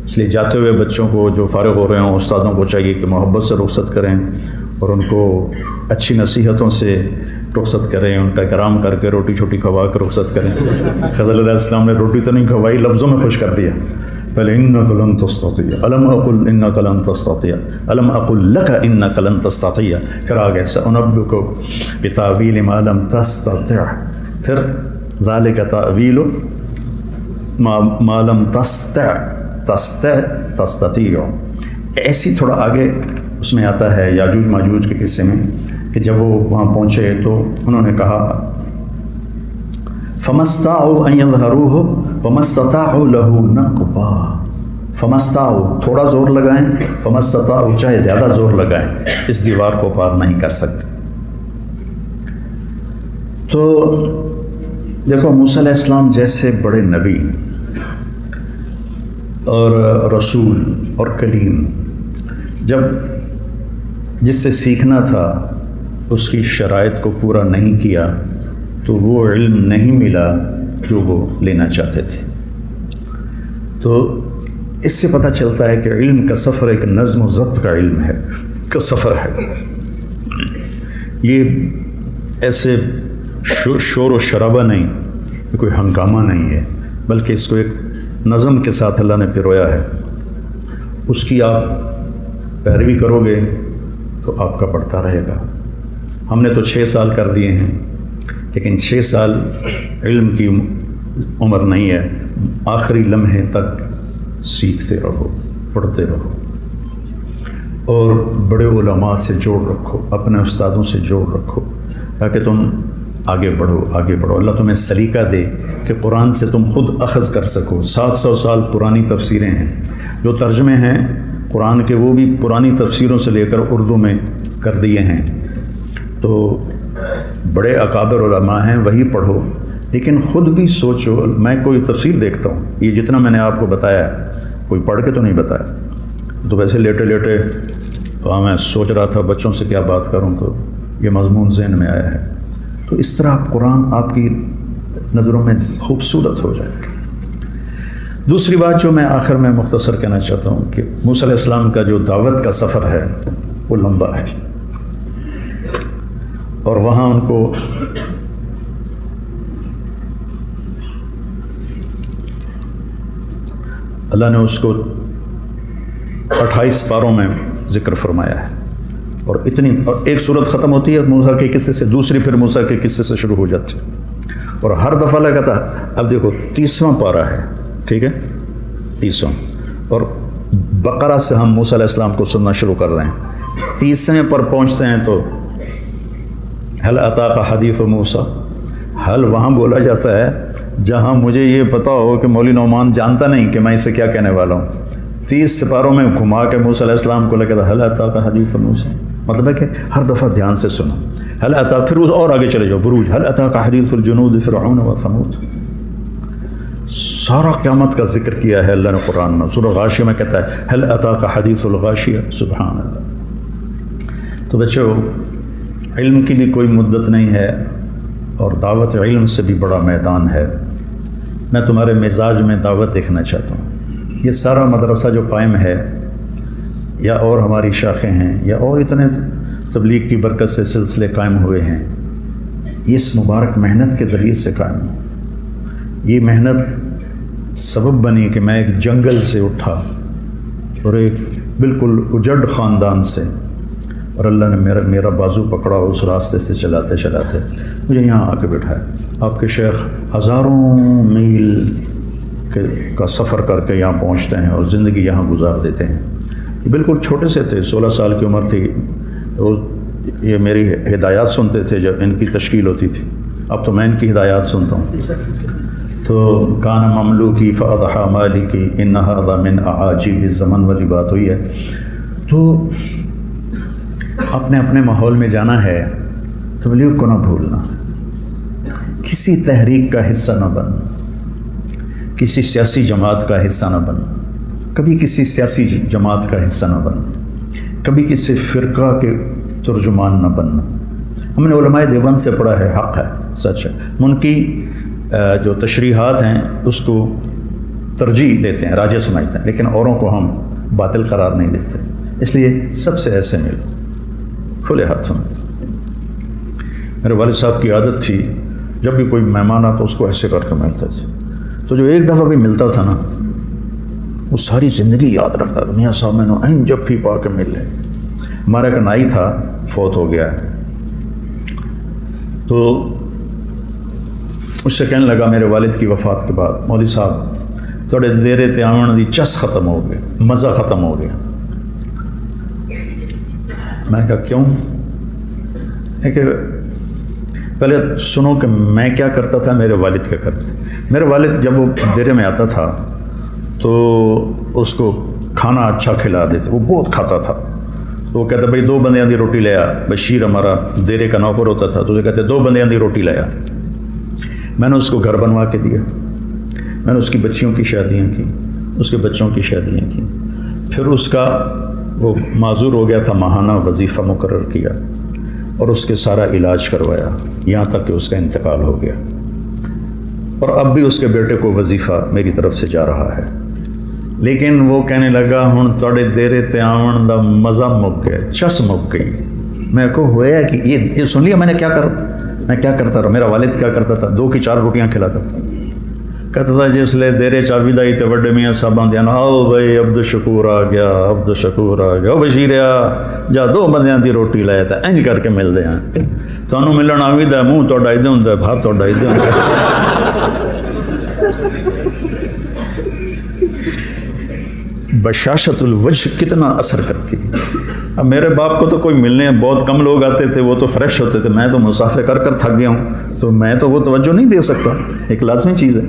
اس لیے جاتے ہوئے بچوں کو جو فارغ ہو رہے ہوں استادوں کو چاہیے کہ محبت سے رخصت کریں اور ان کو اچھی نصیحتوں سے رخصت کریں، ان کا اکرام کر کے روٹی چھوٹی کھوا کے رخصت کریں. خضر علیہ السلام نے روٹی تو نہیں کھوائی، لفظوں میں خوش کر دیا. پہلے انک لن تستطیع، الم اقل انک لن تستطیع، الم اقل لک انک لن تستطیع، پھر آگے سأنبئک بتأویل ما لم تستطع، پھر ذالک تأویل ما لم تستطیع. ایسی تھوڑا آگے اس میں آتا ہے یاجوج ماجوج کے قصے میں کہ جب وہ وہاں پہنچے تو انہوں نے کہا فما استطاعوا ان يظهروه وما استطاعوا له نقبا. فما استطاعوا تھوڑا زور لگائیں، فما استطاعوا چاہے زیادہ زور لگائیں اس دیوار کو پار نہیں کر سکتے. تو دیکھو موسیٰ علیہ السلام جیسے بڑے نبی اور رسول اور کلیم، جب جس سے سیکھنا تھا اس کی شرائط کو پورا نہیں کیا تو وہ علم نہیں ملا جو وہ لینا چاہتے تھے. تو اس سے پتہ چلتا ہے کہ علم کا سفر ایک نظم و ضبط کا علم ہے، کا سفر ہے. یہ ایسے شور و شرابہ نہیں، یہ کوئی ہنگامہ نہیں ہے، بلکہ اس کو ایک نظم کے ساتھ اللہ نے پرویا ہے. اس کی آپ پیروی کرو گے تو آپ کا بڑھتا رہے گا. ہم نے تو 6 سال کر دیے ہیں، لیکن 6 سال علم کی عمر نہیں ہے. آخری لمحے تک سیکھتے رہو، پڑھتے رہو، اور بڑے علماء سے جوڑ رکھو، اپنے استادوں سے جوڑ رکھو تاکہ تم آگے بڑھو، آگے بڑھو. اللہ تمہیں سلیقہ دے کہ قرآن سے تم خود اخذ کر سکو. 700 سال پرانی تفسیریں ہیں، جو ترجمے ہیں قرآن کے وہ بھی پرانی تفسیروں سے لے کر اردو میں کر دیے ہیں. تو بڑے اکابر علماء ہیں، وہی پڑھو، لیکن خود بھی سوچو. میں کوئی تفسیر دیکھتا ہوں، یہ جتنا میں نے آپ کو بتایا کوئی پڑھ کے تو نہیں بتایا، تو ویسے لیٹے لیٹے تو میں سوچ رہا تھا بچوں سے کیا بات کروں تو یہ مضمون ذہن میں آیا ہے. تو اس طرح قرآن آپ کی نظروں میں خوبصورت ہو جائے گا. دوسری بات جو میں آخر میں مختصر کہنا چاہتا ہوں کہ موسیٰ علیہ السلام کا جو دعوت کا سفر ہے وہ لمبا ہے، اور وہاں ان کو اللہ نے اس کو 28 پاروں میں ذکر فرمایا ہے. اور ایک صورت ختم ہوتی ہے موسیٰ کے قصے سے، دوسری پھر موسیٰ کے قصے سے شروع ہو جاتی ہے، اور ہر دفعہ لگاتا ہے. اب دیکھو 30واں پارہ ہے، ٹھیک ہے، 30واں، اور بقرہ سے ہم موسیٰ علیہ السلام کو سننا شروع کر رہے ہیں. 30ویں پر پہنچتے ہیں تو حل اتاک حدیث موسیٰ، حل وہاں بولا جاتا ہے جہاں مجھے یہ پتا ہو کہ مولوی نعمان جانتا نہیں کہ میں اسے کیا کہنے والا ہوں. 30 سپاروں میں گھما کے موسیٰ علیہ السلام کو لگا تھا حل اتاک حدیث موسیٰ، مطلب ہے کہ ہر دفعہ دھیان سے سنو. حل اتاک، پھر اس اور آگے چلے جاؤ، بروج، حل اتاک حدیث الجنود فرعون و ثمود. سارا قیامت کا ذکر کیا ہے اللہ نے قرآن میں. سورہ غاشیہ میں کہتا ہے حل اتاک حدیث الغاشیہ. سبحان اللہ. تو بچوں، علم کی بھی کوئی مدت نہیں ہے، اور دعوت علم سے بھی بڑا میدان ہے. میں تمہارے مزاج میں دعوت دیکھنا چاہتا ہوں. یہ سارا مدرسہ جو قائم ہے، یا اور ہماری شاخیں ہیں، یا اور اتنے تبلیغ کی برکت سے سلسلے قائم ہوئے ہیں، یہ اس مبارک محنت کے ذریعے سے قائم ہو. یہ محنت سبب بنی کہ میں ایک جنگل سے اٹھا اور ایک بالکل اجڑ خاندان سے، اور اللہ نے میرا بازو پکڑا، اس راستے سے چلاتے چلاتے مجھے یہاں آ کے بٹھایا. آپ کے شیخ ہزاروں میل کا سفر کر کے یہاں پہنچتے ہیں اور زندگی یہاں گزار دیتے ہیں. یہ بالکل چھوٹے سے تھے، 16 سال کی عمر تھی. یہ میری ہدایات سنتے تھے جب ان کی تشکیل ہوتی تھی. اب تو میں ان کی ہدایات سنتا ہوں. تو کان مملوکی فاضحا مالکی ان ھذا من اعاجیب الزمن والی بات ہوئی ہے. تو اپنے اپنے ماحول میں جانا ہے، تبلیغ کو نہ بھولنا. کسی تحریک کا حصہ نہ بن، کسی سیاسی جماعت کا حصہ نہ بن، کبھی کسی سیاسی جماعت کا حصہ نہ بن، کبھی کسی فرقہ کے ترجمان نہ بننا. ہم نے علماء دیوبند سے پڑھا ہے، حق ہے، سچ ہے. ان کی جو تشریحات ہیں اس کو ترجیح دیتے ہیں، راجہ سمجھتے ہیں، لیکن اوروں کو ہم باطل قرار نہیں دیتے. اس لیے سب سے ایسے ملو کھلے ہاتھوں. میرے والد صاحب کی عادت تھی جب بھی کوئی مہمان آتا اس کو ایسے کر کے ملتے تھے. تو جو ایک دفعہ بھی ملتا تھا نا وہ ساری زندگی یاد رکھتا تھا، میاں صاحب میں نے این جب بھی پا کے مل لے. ہمارا ایک نائی تھا، فوت ہو گیا ہے، تو مجھ سے کہنے لگا میرے والد کی وفات کے بعد، مولوی صاحب تھوڑے دیرے تے آون دی چس ختم ہو گیا، مزہ ختم ہو گیا. میں کہا کیوں؟ کہ پہلے سنو کہ میں کیا کرتا تھا، میرے والد کیا کرتے تھے. میرے والد جب وہ دیرے میں آتا تھا تو اس کو کھانا اچھا کھلا دیتے، وہ بہت کھاتا تھا. تو وہ کہتا بھائی 2 بندیاں دی روٹی لے آ. بشیر ہمارا دیرے کا نوکر ہوتا تھا، تو اسے کہتے 2 بندیاں دی روٹی لے آ. میں نے اس کو گھر بنوا کے دیا، میں نے اس کی بچیوں کی شادیاں کی، اس کے بچوں کی شادیاں کی. پھر اس کا وہ معذور ہو گیا تھا، ماہانہ وظیفہ مقرر کیا اور اس کے سارا علاج کروایا یہاں تک کہ اس کا انتقال ہو گیا. اور اب بھی اس کے بیٹے کو وظیفہ میری طرف سے جا رہا ہے. لیکن وہ کہنے لگا ہن تھوڑے دیرے تے آون دا مزہ مک گیا، چس مک گئی. میں کو ہوا کہ یہ سن لیا میں نے کیا میں کیا کرتا رہا. میرا والد کیا کرتا تھا، 2 کی 4 روٹیاں کھلاتا تھا. کہتا تھا جس لے دیرے چاوی دائی تے وڈے میاں صاحب آندے نا، آؤ بھائی عبد الشکور آ گیا، عبد الشکور آ گیا، بشیریا جا 2 بندیاں دی روٹی لائے تے انج کر کے ملدے ہیں. تانوں ملن آوی دا منہ تہاڈا ادھر ہوندا ہے، بھار تہاڈا ادھر ہوندا ہے. بشاشت الوجہ کتنا اثر کرتی ہے. اب میرے باپ کو تو کوئی ملنے بہت کم لوگ آتے تھے، وہ تو فریش ہوتے تھے. میں تو مسافر کر کر تھک گیا ہوں، تو میں تو وہ توجہ نہیں دے سکتا. ایک لازمی چیز ہے،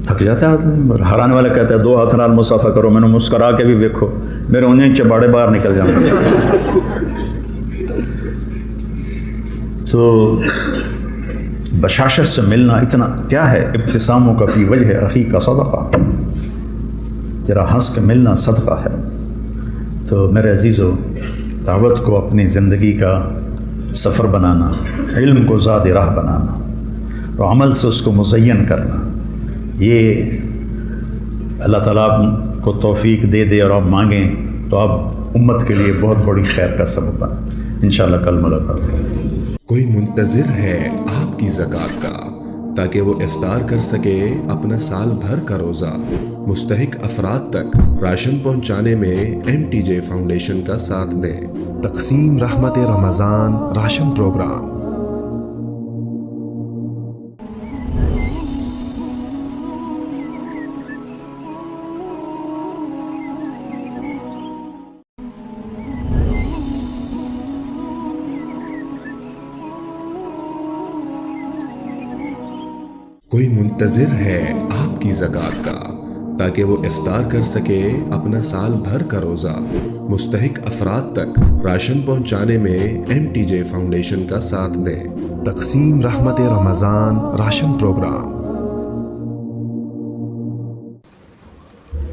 تھک جاتا ہے آدمی. ہر آنے والا کہتا ہے 2 ہاتھ نال مسافہ کرو، میں نے مسکرا کے بھی دیکھو میرے انہیں چباڑے باہر نکل جائیں. تو بشاشت سے ملنا اتنا کیا ہے. ابتساموں کا فی وجہ اخی کا صدقہ، تیرا ہنس کے ملنا صدقہ ہے. تو میرے عزیزو، دعوت کو اپنی زندگی کا سفر بنانا، علم کو زاد راہ بنانا اور عمل سے اس کو مزین کرنا، یہ اللہ تعالیٰ آپ کو توفیق دے دے اور آپ مانگیں تو آپ امت کے لیے بہت بڑی خیر کا سبب بنیں. انشاءاللہ کل ملاقات ہوگی. کوئی منتظر ہے آپ کی زکوٰۃ کا تاکہ وہ افطار کر سکے اپنا سال بھر کا روزہ. مستحق افراد تک راشن پہنچانے میں MTJ فاؤنڈیشن کا ساتھ دیں. تقسیم رحمت رمضان راشن پروگرام. کوئی منتظر ہے آپ کی زکوٰۃ کا تاکہ وہ افطار کر سکے اپنا سال بھر کا روزہ. مستحق افراد تک راشن پہنچانے میں MTJ فاؤنڈیشن کا ساتھ دیں. تقسیم رحمت رمضان راشن پروگرام.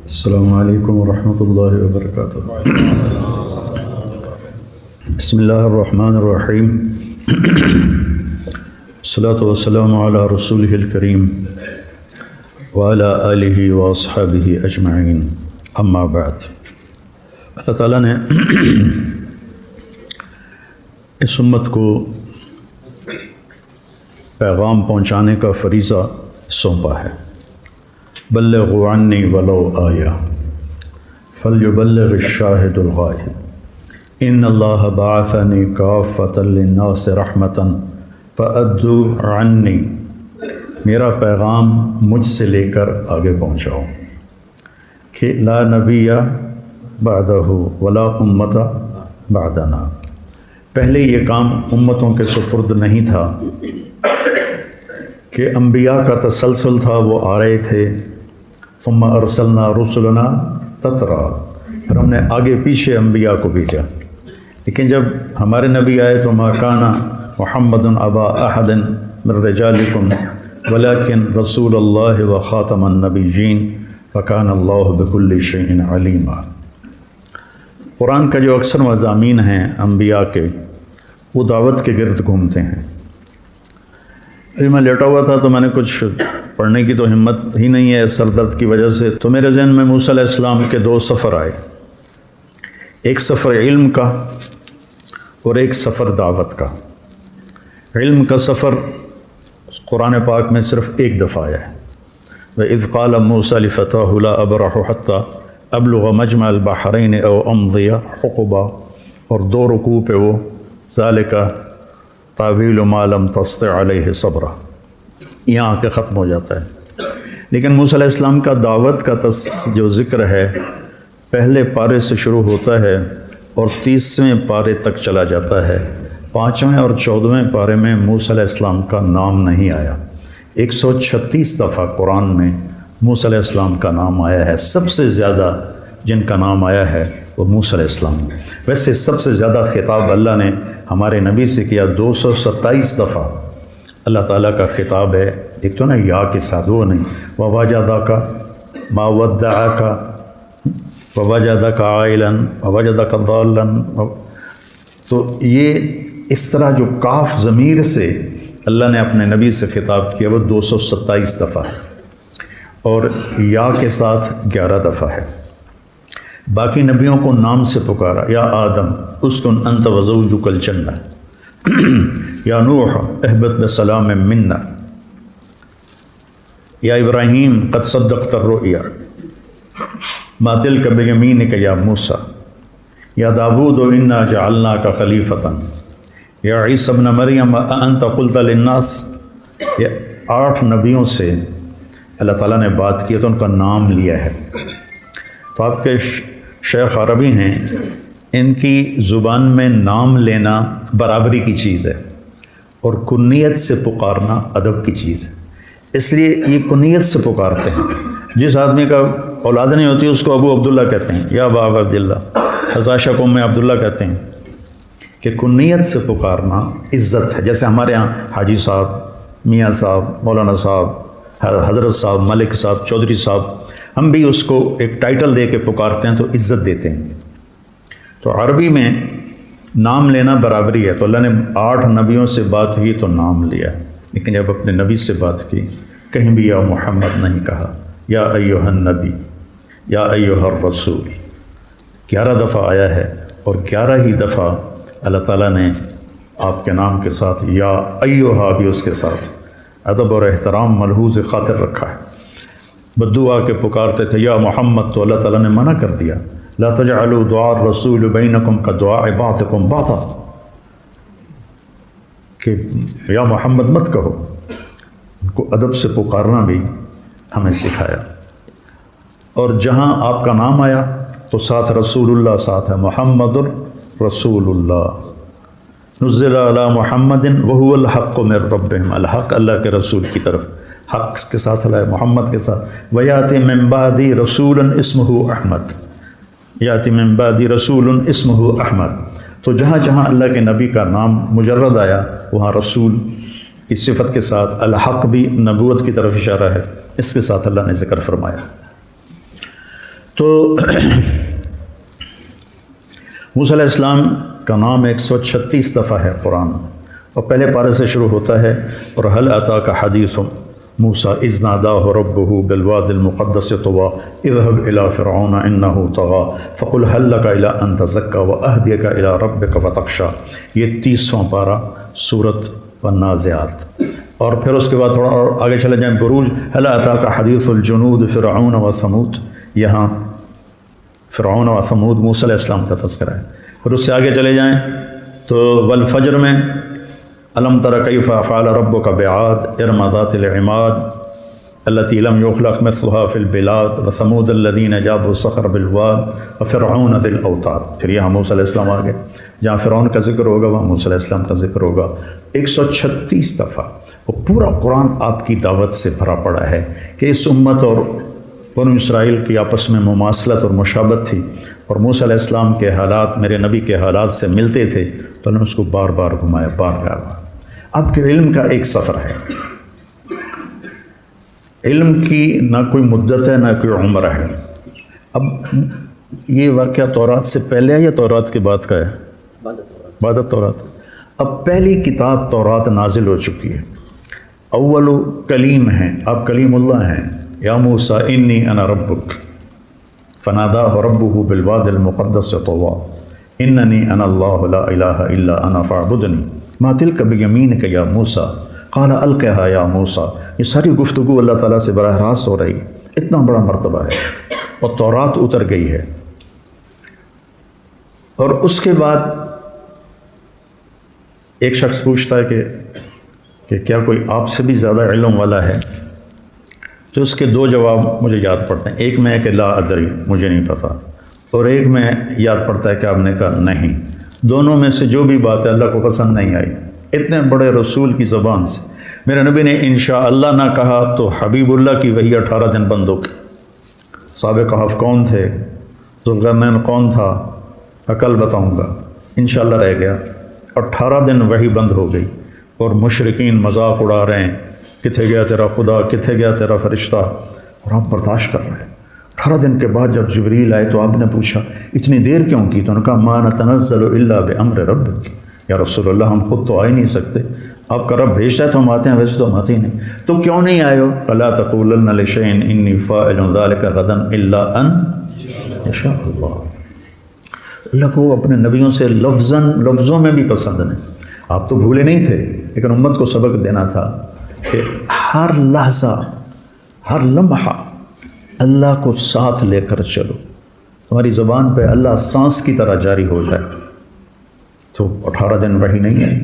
السلام علیکم ورحمۃ اللہ وبرکاتہ. بسم اللہ الرحمن الرحیم. الصلاۃ والسلام علی رسولہ الکریم وعلی آلہ واصحابہ اجمعین. اما بعد. اللہ تعالیٰ نے اس امت کو پیغام پہنچانے کا فریضہ سونپا ہے. بلغوا عنی ولو آیہ فلیبلغ الشاہد الغائب ان اللہ بعثنی کافۃ للناس رحمۃ فأدوا عنی. میرا پیغام مجھ سے لے کر آگے پہنچاؤ کہ لا نبی بعدہ ولا امت بعدنا. پہلے یہ کام امتوں کے سپرد نہیں تھا کہ انبیاء کا تسلسل تھا، وہ آ رہے تھے. ثم ارسلنا رسلنا تترا، پھر ہم نے آگے پیچھے انبیاء کو بھیجا. لیکن جب ہمارے نبی آئے تو ما کان محمد ابا احد من رجالکم ولکن رسول اللہ و خاتم النبیین وکان اللہ بکل شیء علیما. قرآن کا جو اکثر مضامین ہیں انبیاء کے، وہ دعوت کے گرد گھومتے ہیں. ابھی میں لیٹا ہوا تھا تو میں نے کچھ پڑھنے کی تو ہمت ہی نہیں ہے سر درد کی وجہ سے، تو میرے ذہن میں موسیٰ علیہ السلام کے 2 سفر آئے. ایک سفر علم کا اور ایک سفر دعوت کا. علم کا سفر قرآن پاک میں صرف 1 دفعہ آیا ہے. وَإِذْ قَالَ مُوسَى لِفَتَاهُ لَا أَبْرَحُ حَتَّى أَبْلُغَ مَجْمَعَ الْبَحْرَيْنِ أَوْ أَمْضِيَ حُقُبًا، اور 2 رکوع پہ وہ ذَلِكَ تَأْوِيلُ مَا لَمْ تَسْطِع عَلَيْهِ صَبْرًا یہاں آ کے ختم ہو جاتا ہے۔ لیکن موسیٰ علیہ السلام کا دعوت کا جو ذکر ہے پہلے پارے سے شروع ہوتا ہے اور 30ویں پارے تک چلا جاتا ہے۔ 5ویں اور 14ویں پارے میں موسیٰ علیہ السلام کا نام نہیں آیا۔ 136 دفعہ قرآن میں موسیٰ علیہ السلام کا نام آیا ہے۔ سب سے زیادہ جن کا نام آیا ہے وہ موسیٰ علیہ السلام۔ ویسے سب سے زیادہ خطاب اللہ نے ہمارے نبی سے کیا، 227 دفعہ اللہ تعالیٰ کا خطاب ہے۔ ایک تو نا یا کے ساتھ، وہ نہیں وَوَجَدَكَ مَا وَدَّعَكَ وَوَجَدَكَ عَائِلًا وَوَجَدَكَ ضَالًّا، تو یہ اس طرح جو کاف ضمیر سے اللہ نے اپنے نبی سے خطاب کیا وہ 227 دفعہ ہے، اور یا کے ساتھ 11 دفعہ ہے۔ باقی نبیوں کو نام سے پکارا، یا آدم اسکن انت وزوجک الجنہ، یا نوح اہبط بسلام منا، یا ابراہیم قد صدقت الرؤیا ما تلک بیمینک یا موسیٰ، یا داود انا جعلناک خلیفۃ، یا عیسی ابن مریم اانت قلت للناس۔ یہ 8 نبیوں سے اللہ تعالیٰ نے بات کی تو ان کا نام لیا ہے۔ تو آپ کے شیخ عربی ہیں، ان کی زبان میں نام لینا برابری کی چیز ہے اور کنیت سے پکارنا ادب کی چیز ہے، اس لیے یہ کنیت سے پکارتے ہیں۔ جس آدمی کا اولاد نہیں ہوتی اس کو ابو عبداللہ کہتے ہیں، یا ابا عبداللہ، حضاشہ کو میں عبداللہ کہتے ہیں، کہ کنیت سے پکارنا عزت ہے۔ جیسے ہمارے ہاں حاجی صاحب، میاں صاحب، مولانا صاحب، حضرت صاحب، ملک صاحب، چودھری صاحب، ہم بھی اس کو ایک ٹائٹل دے کے پکارتے ہیں تو عزت دیتے ہیں۔ تو عربی میں نام لینا برابری ہے، تو اللہ نے 8 نبیوں سے بات کی تو نام لیا، لیکن جب اپنے نبی سے بات کی کہیں بھی یا محمد نہیں کہا، یا ایھا النبی، یا ایھا الرسول 11 دفعہ آیا ہے، اور 11 ہی دفعہ اللہ تعالیٰ نے آپ کے نام کے ساتھ یا ایھا بھی اس کے ساتھ ادب اور احترام ملحوظ خاطر رکھا ہے۔ بدعا کے پکارتے تھے یا محمد، تو اللہ تعالیٰ نے منع کر دیا، لا تجعلوا دعاء الرسول بینکم کدعاء بعضکم بعضا، کہ یا محمد مت کہو۔ ان کو ادب سے پکارنا بھی ہمیں سکھایا، اور جہاں آپ کا نام آیا تو ساتھ رسول اللہ ساتھ ہے، محمد رسول اللہ، نزل علی محمد وہو الحق من ربہم، الحق اللہ کے رسول کی طرف، حق کے ساتھ ہے، محمد کے ساتھ۔ ویاتی من بعدی رسول اسمہ احمد، یاتی من بعدی رسول اسمہ احمد۔ تو جہاں جہاں اللہ کے نبی کا نام مجرد آیا وہاں رسول کی صفت کے ساتھ، الحق بھی نبوت کی طرف اشارہ ہے، اس کے ساتھ اللہ نے ذکر فرمایا۔ تو موسیٰ علیہ السلام کا نام 136 دفعہ ہے قرآن، اور پہلے پارے سے شروع ہوتا ہے، اور هل اتاک حدیث موسیٰ اذ ناداہ ربہ بالوادی المقدس طویٰ اذهب الى فرعون انہ طغیٰ فقل هل لک الی ان تزکی واہدیک الی ربک فتخشی۔ یہ 30واں پارہ سورۃ والنازعات، اور پھر اس کے بعد تھوڑا اور آگے چلے جائیں، بروج هل اتاک حدیث الجنود فرعون وثمود، یہاں فرعون و ثمود موسیٰ علیہ السلام کا تذکرہ ہے۔ پھر اس سے آگے چلے جائیں تو والفجر میں الم تر کیف فعل ربک بعاد ارم ذات العماد التی لم یخلق مثلها فی البلاد وثمود الذین جابوا الصخر بالواد وفرعون ذی الاوتاد۔ پھر یہاں موسیٰ علیہ السلام آگے، جہاں فرعون کا ذکر ہوگا وہاں موسیٰ علیہ السلام کا ذکر ہوگا 136 دفعہ۔ وہ پورا قرآن آپ کی دعوت سے بھرا پڑا ہے کہ اس امت اور بنو اسرائیل کی آپس میں مماثلت اور مشابہت تھی، اور موسیٰ علیہ السلام کے حالات میرے نبی کے حالات سے ملتے تھے، تو انہوں نے اس کو بار بار گھمایا، بار بار۔ آپ کے علم کا ایک سفر ہے، علم کی نہ کوئی مدت ہے نہ کوئی عمر ہے۔ اب یہ واقعہ تورات سے پہلے ہے یا تورات کے بعد کا ہے؟ بعد تورات۔ اب پہلی کتاب تورات نازل ہو چکی ہے، اول کلیم ہیں، آپ کلیم اللہ ہیں۔ یا موسیٰ انی انا ربک فناداہ ربہ بالوادی المقدس طویٰ اننی انا اللہ لا الہ الا انا فاعبدنی ما تلک بیمینک یا موسیٰ قال القھا یا موسیٰ، یہ ساری گفتگو اللہ تعالیٰ سے براہ راست ہو رہی ہے، اتنا بڑا مرتبہ ہے، اور تورات اتر گئی ہے۔ اور اس کے بعد ایک شخص پوچھتا ہے کہ کیا کوئی آپ سے بھی زیادہ علم والا ہے؟ تو اس کے دو جواب مجھے یاد پڑتے ہیں، ایک میں ہے کہ لا ادری، مجھے نہیں پتہ، اور ایک میں یاد پڑتا ہے کہ آپ نے کہا نہیں۔ دونوں میں سے جو بھی بات ہے اللہ کو پسند نہیں آئی۔ اتنے بڑے رسول کی زبان سے میرے نبی نے انشاءاللہ نہ کہا تو حبیب اللہ کی وحی 18 دن بند ہو گئی۔ صحابہ کہف کون تھے، ذوالقرنین کون تھا، کل بتاؤں گا، انشاءاللہ رہ گیا۔ 18 دن وحی بند ہو گئی، اور مشرکین مذاق اڑا رہے ہیں، کتنے گیا تیرا خدا، کتنے گیا تیرا فرشتہ، اور آپ برداشت کر رہے ہیں۔ 18 دن کے بعد جب جبریل آئے تو آپ نے پوچھا اتنی دیر کیوں کی؟ تو انہوں نے کہا ما نتنزل الا بامر ربک، یا رسول اللہ ہم خود تو آ ہی نہیں سکتے، آپ کا رب بھیجتا ہے تو ہم آتے ہیں، ویسے تو ہم آتے ہی نہیں، تو کیوں نہیں آئے ہو؟ فلا تقولن لشیء انی فاعل ذلک غدا الا ان یشاء اللہ۔ اللہ کو اپنے نبیوں سے لفظوں میں بھی پسند نہیں۔ آپ تو بھولے نہیں تھے، لیکن امت کو سبق دینا تھا کہ ہر لحظہ ہر لمحہ اللہ کو ساتھ لے کر چلو، تمہاری زبان پہ اللہ سانس کی طرح جاری ہو جائے۔ تو 18 دن وحی نہیں آئی،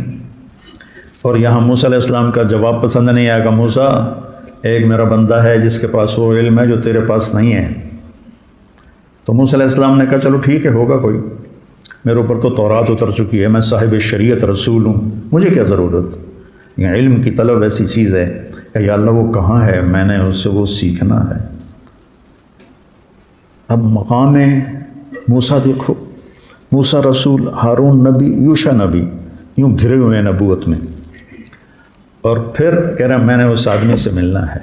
اور یہاں موسیٰ علیہ السلام کا جواب پسند نہیں آیا کہ موسیٰ ایک میرا بندہ ہے جس کے پاس وہ علم ہے جو تیرے پاس نہیں ہے۔ تو موسیٰ علیہ السلام نے کہا چلو ٹھیک ہے، ہوگا کوئی، میرے اوپر تو تورات اتر چکی ہے، میں صاحب شریعت رسول ہوں، مجھے کیا ضرورت؟ یہ علم کی طلب ایسی چیز ہے کہ یا اللہ وہ کہاں ہے، میں نے اس سے وہ سیکھنا ہے۔ اب مقام موسیٰ دیکھو، موسیٰ رسول، ہارون نبی، یوشع نبی، یوں گھرے ہوئے ہیں نبوت میں، اور پھر کہہ رہے ہیں میں نے اس آدمی سے ملنا ہے۔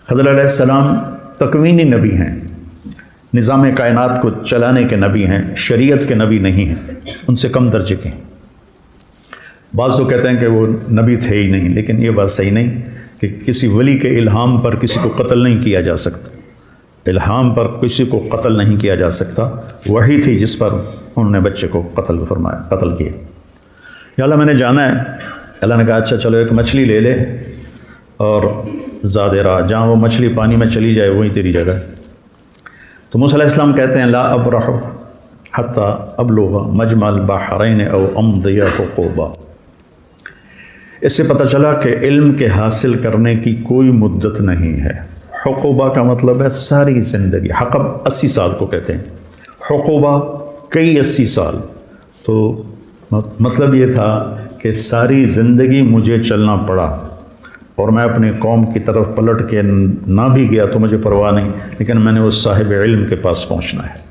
خضر علیہ السلام تکوینی نبی ہیں، نظام کائنات کو چلانے کے نبی ہیں، شریعت کے نبی نہیں ہیں، ان سے کم درجے کے ہیں۔ بعض تو کہتے ہیں کہ وہ نبی تھے ہی نہیں، لیکن یہ بات صحیح نہیں کہ کسی ولی کے الہام پر کسی کو قتل نہیں کیا جا سکتا، الہام پر کسی کو قتل نہیں کیا جا سکتا، وہی تھی جس پر انہوں نے بچے کو قتل کیا۔ یا اللہ میں نے جانا ہے، اللہ نے کہا اچھا چلو ایک مچھلی لے لے اور زاد راہ، جہاں وہ مچھلی پانی میں چلی جائے وہیں تیری جگہ۔ تو موسیٰ علیہ السلام کہتے ہیں لا ابرح حتی ابلغ مجمع البحرین او امضی حقوبا۔ اس سے پتہ چلا کہ علم کے حاصل کرنے کی کوئی مدت نہیں ہے۔ حقوبہ کا مطلب ہے ساری زندگی، حقب 80 سال کو کہتے ہیں، حقوبہ کئی 80 سال، تو مطلب یہ تھا کہ ساری زندگی مجھے چلنا پڑا، اور میں اپنی قوم کی طرف پلٹ کے نہ بھی گیا تو مجھے پرواہ نہیں، لیکن میں نے اس صاحب علم کے پاس پہنچنا ہے۔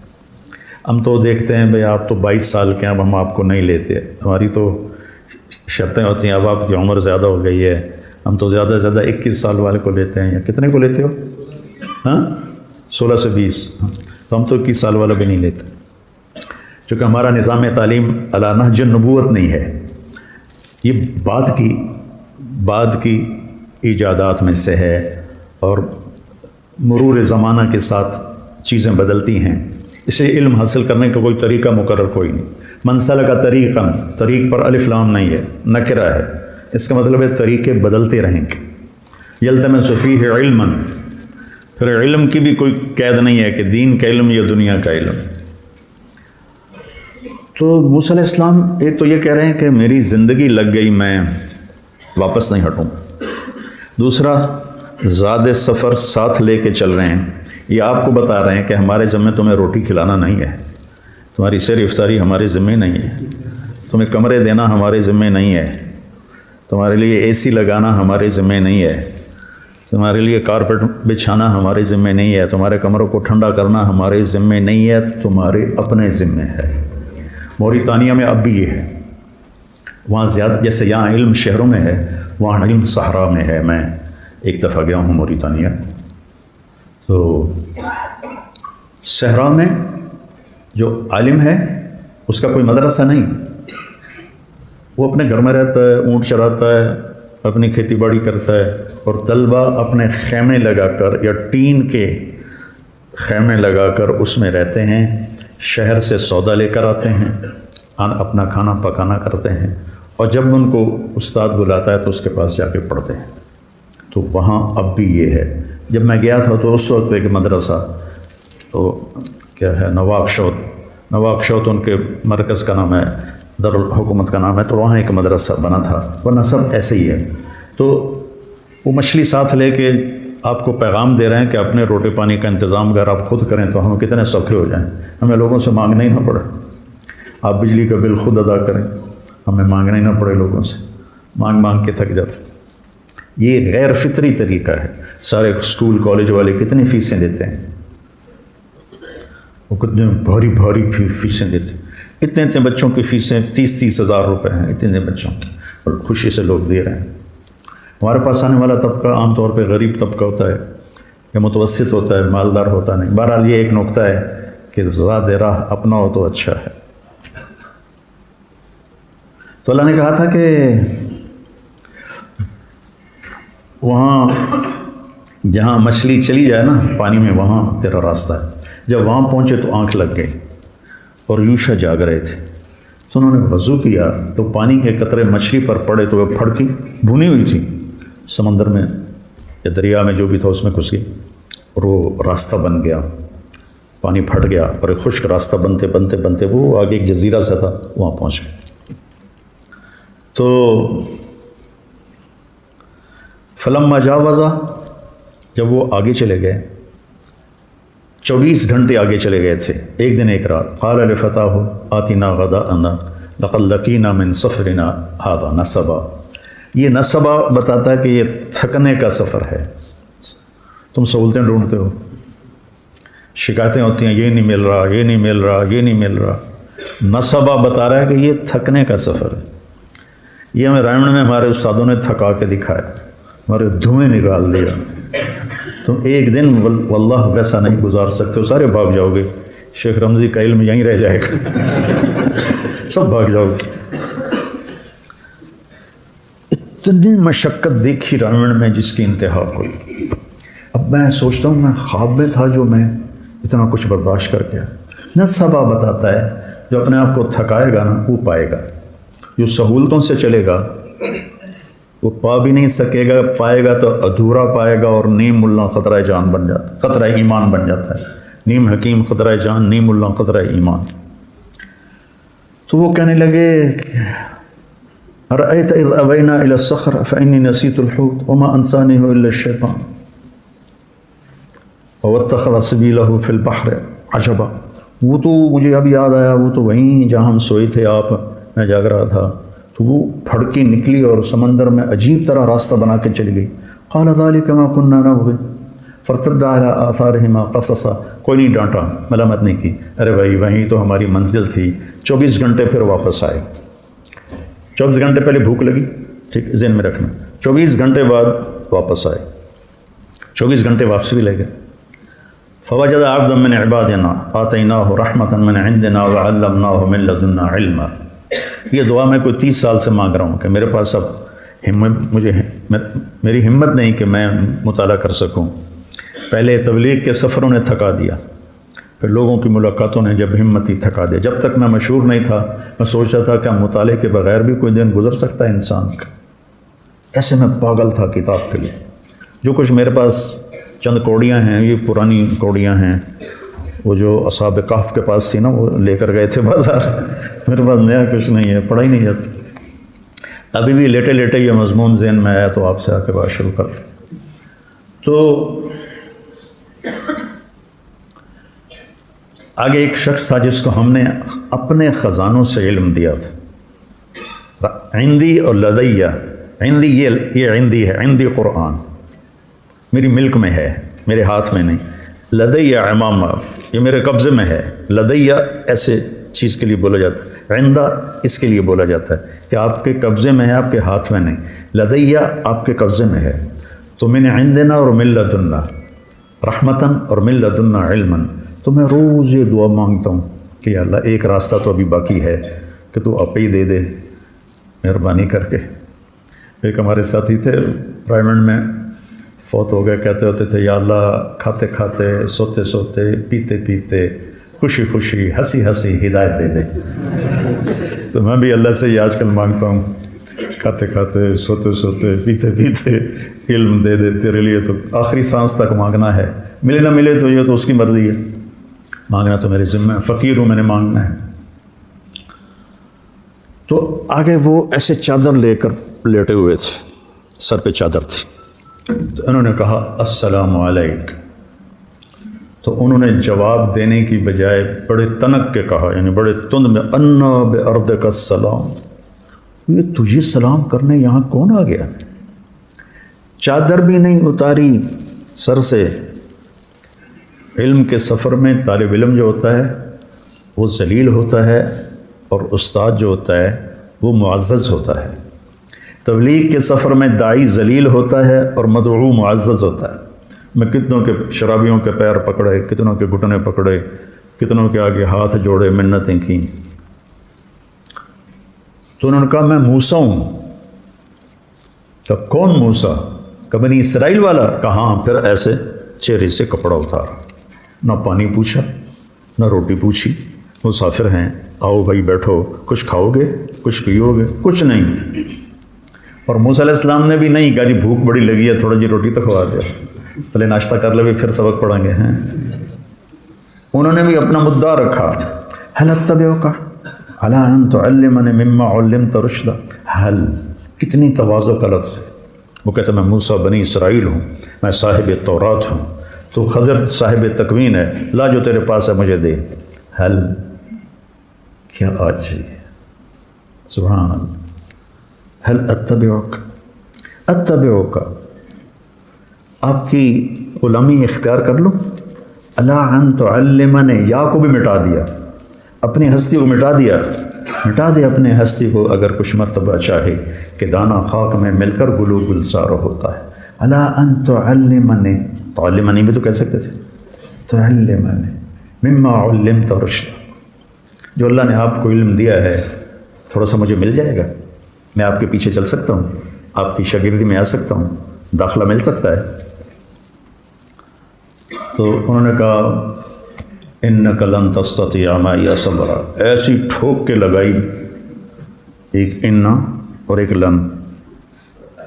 ہم تو دیکھتے ہیں بھئی آپ تو 22 سال کے ہیں، اب ہم آپ کو نہیں لیتے، ہماری تو شرطیں ہوتی ہیں، اب آپ کی عمر زیادہ ہو گئی ہے، ہم تو زیادہ سے زیادہ 21 سال والے کو لیتے ہیں، یا کتنے کو لیتے ہو؟ ہاں 16 سے 20، تو ہم تو 21 سال والا بھی نہیں لیتے، چونکہ ہمارا نظام تعلیم علی نہج النبوت نہیں ہے۔ یہ بعد کی ایجادات میں سے ہے، اور مرور زمانہ کے ساتھ چیزیں بدلتی ہیں، اسے علم حاصل کرنے کا کوئی طریقہ مقرر کوئی نہیں۔ من سلک طریقاً، طریق پر الف لام نہیں ہے، نکرہ ہے، اس کا مطلب ہے طریقے بدلتے رہیں گے۔ یلتمس فیہ علما، پھر علم کی بھی کوئی قید نہیں ہے کہ دین کا علم یا دنیا کا علم۔ تو موسیٰ علیہ السلام ایک تو یہ کہہ رہے ہیں کہ میری زندگی لگ گئی، میں واپس نہیں ہٹوں، دوسرا زاد سفر ساتھ لے کے چل رہے ہیں، یہ آپ کو بتا رہے ہیں کہ ہمارے ذمہ تمہیں روٹی کھلانا نہیں ہے، تمہاری سیر افطاری ہمارے ذمہ نہیں ہے، تمہیں کمرے دینا ہمارے ذمہ نہیں ہے، تمہارے لیے اے سی لگانا ہمارے ذمہ نہیں ہے، تمہارے لیے کارپیٹ بچھانا ہمارے ذمہ نہیں ہے، تمہارے کمروں کو ٹھنڈا کرنا ہمارے ذمہ نہیں ہے، تمہارے اپنے ذمہ ہے۔ موریتانیہ میں اب بھی یہ ہے، وہاں زیادہ، جیسے یہاں علم شہروں میں ہے وہاں علم صحرا میں ہے۔ میں ایک دفعہ گیا ہوں موریتانیہ، تو صحرا میں جو عالم ہے اس کا کوئی مدرسہ نہیں، وہ اپنے گھر میں رہتا ہے، اونٹ چراتا ہے، اپنی کھیتی باڑی کرتا ہے، اور طلبہ اپنے خیمے لگا کر یا ٹین کے خیمے لگا کر اس میں رہتے ہیں، شہر سے سودا لے کر آتے ہیں، اپنا کھانا پکانا کرتے ہیں، اور جب ان کو استاد بلاتا ہے تو اس کے پاس جا کے پڑھتے ہیں. تو وہاں اب بھی یہ ہے. جب میں گیا تھا تو اس وقت ایک مدرسہ تو کیا ہے نواکشوت ان کے مرکز کا نام ہے, دارالحکومت کا نام ہے, تو وہاں ایک مدرسہ بنا تھا, ورنہ سب ایسے ہی ہے. تو وہ مچھلی ساتھ لے کے آپ کو پیغام دے رہے ہیں کہ اپنے روٹی پانی کا انتظام اگر آپ خود کریں تو ہم کتنے سوکھے ہو جائیں, ہمیں لوگوں سے مانگنا ہی نہ پڑے. آپ بجلی کا بل خود ادا کریں, ہمیں مانگنا ہی نہ پڑے لوگوں سے, مانگ کے تھک جاتے. یہ غیر فطری طریقہ ہے. سارے اسکول کالج والے کتنی فیسیں دیتے ہیں, وہ کتنے بھاری فیسیں دیتے ہیں. اتنے بچوں کی فیسیں 30 ہزار روپے ہیں, اتنے بچوں کی, اور خوشی سے لوگ دے رہے ہیں. ہمارے پاس آنے والا طبقہ عام طور پہ غریب طبقہ ہوتا ہے یا متوسط ہوتا ہے, مالدار ہوتا نہیں. بہرحال یہ ایک نقطہ ہے کہ ذات راہ اپنا ہو تو اچھا ہے. تو اللہ نے کہا تھا کہ وہاں جہاں مچھلی چلی جائے نا پانی میں, وہاں تیرا راستہ ہے. جب وہاں پہنچے تو آنکھ لگ گئی اور یوشا جاگ رہے تھے. تو انہوں نے وضو کیا تو پانی کے قطرے مچھلی پر پڑے تو وہ پھڑکی, بھنی ہوئی تھی سمندر میں یا دریا میں جو بھی تھا اس میں گھس گئی, اور وہ راستہ بن گیا, پانی پھٹ گیا, اور ایک خشک راستہ بنتے وہ آگے ایک جزیرہ سا تھا, وہاں پہنچ گئے. تو فلما جاوزا, جب وہ آگے چلے گئے, 24 گھنٹے آگے چلے گئے تھے, ایک دن ایک رات. قال لفتاه آتنا غداءنا لقد لقينا من سفرنا هذا نصبا. یہ نصبا بتاتا ہے کہ یہ تھکنے کا سفر ہے. تم سہولتیں ڈھونڈتے ہو, شکایتیں ہوتی ہیں, یہ نہیں مل رہا, یہ نہیں مل رہا, یہ نہیں مل رہا. نصبا بتا رہا ہے کہ یہ تھکنے کا سفر ہے. یہ ہمیں رائمن میں ہمارے استادوں نے تھکا کے دکھایا, ہمارے دھوئیں نکال دیا. تم ایک دن واللہ ویسا نہیں گزار سکتے ہو, سارے بھاگ جاؤ گے. شیخ رمضی کا علم یہیں رہ جائے گا, سب بھاگ جاؤ گے. اتنی مشقت دیکھی رائمن میں جس کی انتہا کوئی. اب میں سوچتا ہوں میں خواب میں تھا جو میں اتنا کچھ برداشت کر گیا. نہ سبا بتاتا ہے جو اپنے آپ کو تھکائے گا نا وہ پائے گا, جو سہولتوں سے چلے گا وہ پا بھی نہیں سکے گا, پائے گا تو ادھورا پائے گا, اور نیم ملا خطرہ جان بن جاتا, خطرہ ایمان بن جاتا ہے. نیم حکیم خطرہ جان, نیم ملا خطرہ ایمان. تو وہ کہنے لگے ارأیت اذ اوینا الی الصخر فانی نسیت الحوت وما انسانیہ الا الشیطان واتخذ سبیلہ فی البحر عجبا. وہ تو مجھے اب یاد آیا, وہ تو وہیں جہاں ہم سوئے تھے, آپ میں جاگ رہا تھا, تو وہ پھڑکی نکلی اور سمندر میں عجیب طرح راستہ بنا کے چلی گئی. قال ذلک ما كنا نبغي فرتد على آثارهما قصصا. کوئی نہیں ڈانٹا, ملامت نہیں کی, ارے بھائی وہیں تو ہماری منزل تھی. 24 گھنٹے پھر واپس آئے. 24 گھنٹے پہلے بھوک لگی, ٹھیک ذہن میں رکھنا. 24 گھنٹے بعد واپس آئے, 24 گھنٹے واپس بھی لے گئے. فوجد عبدا من عبادنا آتیناہ رحمتا من عندنا وعلمناہ من لدنا علما. یہ دعا میں کوئی 30 سال سے مانگ رہا ہوں کہ میرے پاس اب میری ہمت نہیں کہ میں مطالعہ کر سکوں. پہلے تبلیغ کے سفروں نے تھکا دیا, پھر لوگوں کی ملاقاتوں نے جب ہمت ہی تھکا دیا. جب تک میں مشہور نہیں تھا میں سوچتا تھا کہ مطالعے کے بغیر بھی کوئی دن گزر سکتا ہے انسان کا. ایسے میں پاگل تھا کتاب کے لیے. جو کچھ میرے پاس چند کوڑیاں ہیں, یہ پرانی کوڑیاں ہیں, وہ جو اصحاب کہف کے پاس تھی نا, وہ لے کر گئے تھے بازار. میرے پاس نیا کچھ نہیں ہے, پڑھا ہی نہیں جاتا. ابھی بھی لیٹے لیٹے یہ مضمون ذہن میں آیا تو آپ سے آ کے بات شروع کرتے. تو آگے ایک شخص تھا جس کو ہم نے اپنے خزانوں سے علم دیا تھا. عندی اور لدیہ. عندی یہ عندی ہے, عندی قرآن میری ملک میں ہے, میرے ہاتھ میں نہیں. لدیہ امامہ, یہ میرے قبضے میں ہے. لدیہ ایسے چیز کے لیے بولا جاتا ہے, عندہ اس کے لیے بولا جاتا ہے کہ آپ کے قبضے میں ہے, آپ کے ہاتھ میں نہیں. لدیہ آپ کے قبضے میں ہے. تو میں نے عندنا اور من لدنا رحمتاً اور من لدنا علماً. تو میں روز یہ دعا مانگتا ہوں کہ یا اللہ ایک راستہ تو ابھی باقی ہے کہ تو آپ ہی دے دے مہربانی کر کے. ایک ہمارے ساتھی تھے رائمنڈ میں, فوت ہو گئے. کہتے ہوتے تھے یا اللہ کھاتے کھاتے, سوتے سوتے, پیتے پیتے, خوشی خوشی, ہنسی ہنسی ہدایت دے دے. تو میں بھی اللہ سے یہ آج کل مانگتا ہوں کھاتے کھاتے سوتے سوتے پیتے پیتے علم دے دے تیرے لیے تو آخری سانس تک مانگنا ہے، ملے نہ ملے تو یہ تو اس کی مرضی ہے، مانگنا تو میرے ذمہ ہے، فقیر ہوں میں نے مانگنا ہے۔ تو آگے وہ ایسے چادر لے کر لیٹے ہوئے تھے، سر پہ چادر تھی، تو انہوں نے کہا السلام علیک، تو انہوں نے جواب دینے کی بجائے بڑے تنک کے کہا، یعنی بڑے تند میں، انا بأرضک السلام، یہ تجھے سلام کرنے یہاں کون آ گیا؟ چادر بھی نہیں اتاری سر سے۔ علم کے سفر میں طالب علم جو ہوتا ہے وہ ذلیل ہوتا ہے، اور استاد جو ہوتا ہے وہ معزز ہوتا ہے۔ تبلیغ کے سفر میں داعی ذلیل ہوتا ہے اور مدعو معزز ہوتا ہے۔ میں کتنوں کے شرابیوں کے پیر پکڑے، کتنوں کے گھٹنے پکڑے، کتنوں کے آگے ہاتھ جوڑے، منتیں کیں، تو انہوں نے کہا میں موسیٰ ہوں۔ کہ کون موسیٰ؟ کہ بنی اسرائیل والا؟ کہا ہاں۔ پھر ایسے چہرے سے کپڑا اتارا، نہ پانی پوچھا نہ روٹی پوچھی، مسافر ہیں، آؤ بھائی بیٹھو، کچھ کھاؤ گے، کچھ پیو گے؟ کچھ نہیں۔ اور موسیٰ علیہ السلام نے بھی نہیں کہا جی بھوک بڑی لگی ہے تھوڑا جی روٹی تو کھوا دیا، پہلے ناشتہ کر لے پھر سبق پڑھیں گے۔ ہیں انہوں نے بھی اپنا مدعا رکھا، هل اتبعک علی ان تعلمنی مما علمت رشدا۔ حل، کتنی تواضع کا لفظ ہے۔ وہ کہتے ہیں میں موسیٰ بنی اسرائیل ہوں، میں صاحب تورات ہوں، تو خضر صاحب تکوین ہے، لا جو تیرے پاس ہے مجھے دے۔ حل، کیا آج ہے، سبحان اللہ۔ حل اتبعک، اتبعک، آپ کی غلامی اختیار کر لوں؟ الا ان تعلمنی، یا کو بھی مٹا دیا، اپنی ہستی کو مٹا دیا، مٹا دے اپنے ہستی کو اگر کچھ مرتبہ چاہے کہ دانہ خاک میں مل کر گلو گلزار ہوتا ہے۔ الا ان تعلمنی، تعلمنی بھی تو کہہ سکتے تھے، تعلمنی مما علمت رشدا، جو اللہ نے آپ کو علم دیا ہے تھوڑا سا مجھے مل جائے گا، میں آپ کے پیچھے چل سکتا ہوں، آپ کی شاگردی میں آ سکتا ہوں، داخلہ مل سکتا ہے۔ تو انہوں نے کہا انک لن تستطیع معی صبرا، ایسی ٹھوک کے لگائی، ایک ان اور ایک لن،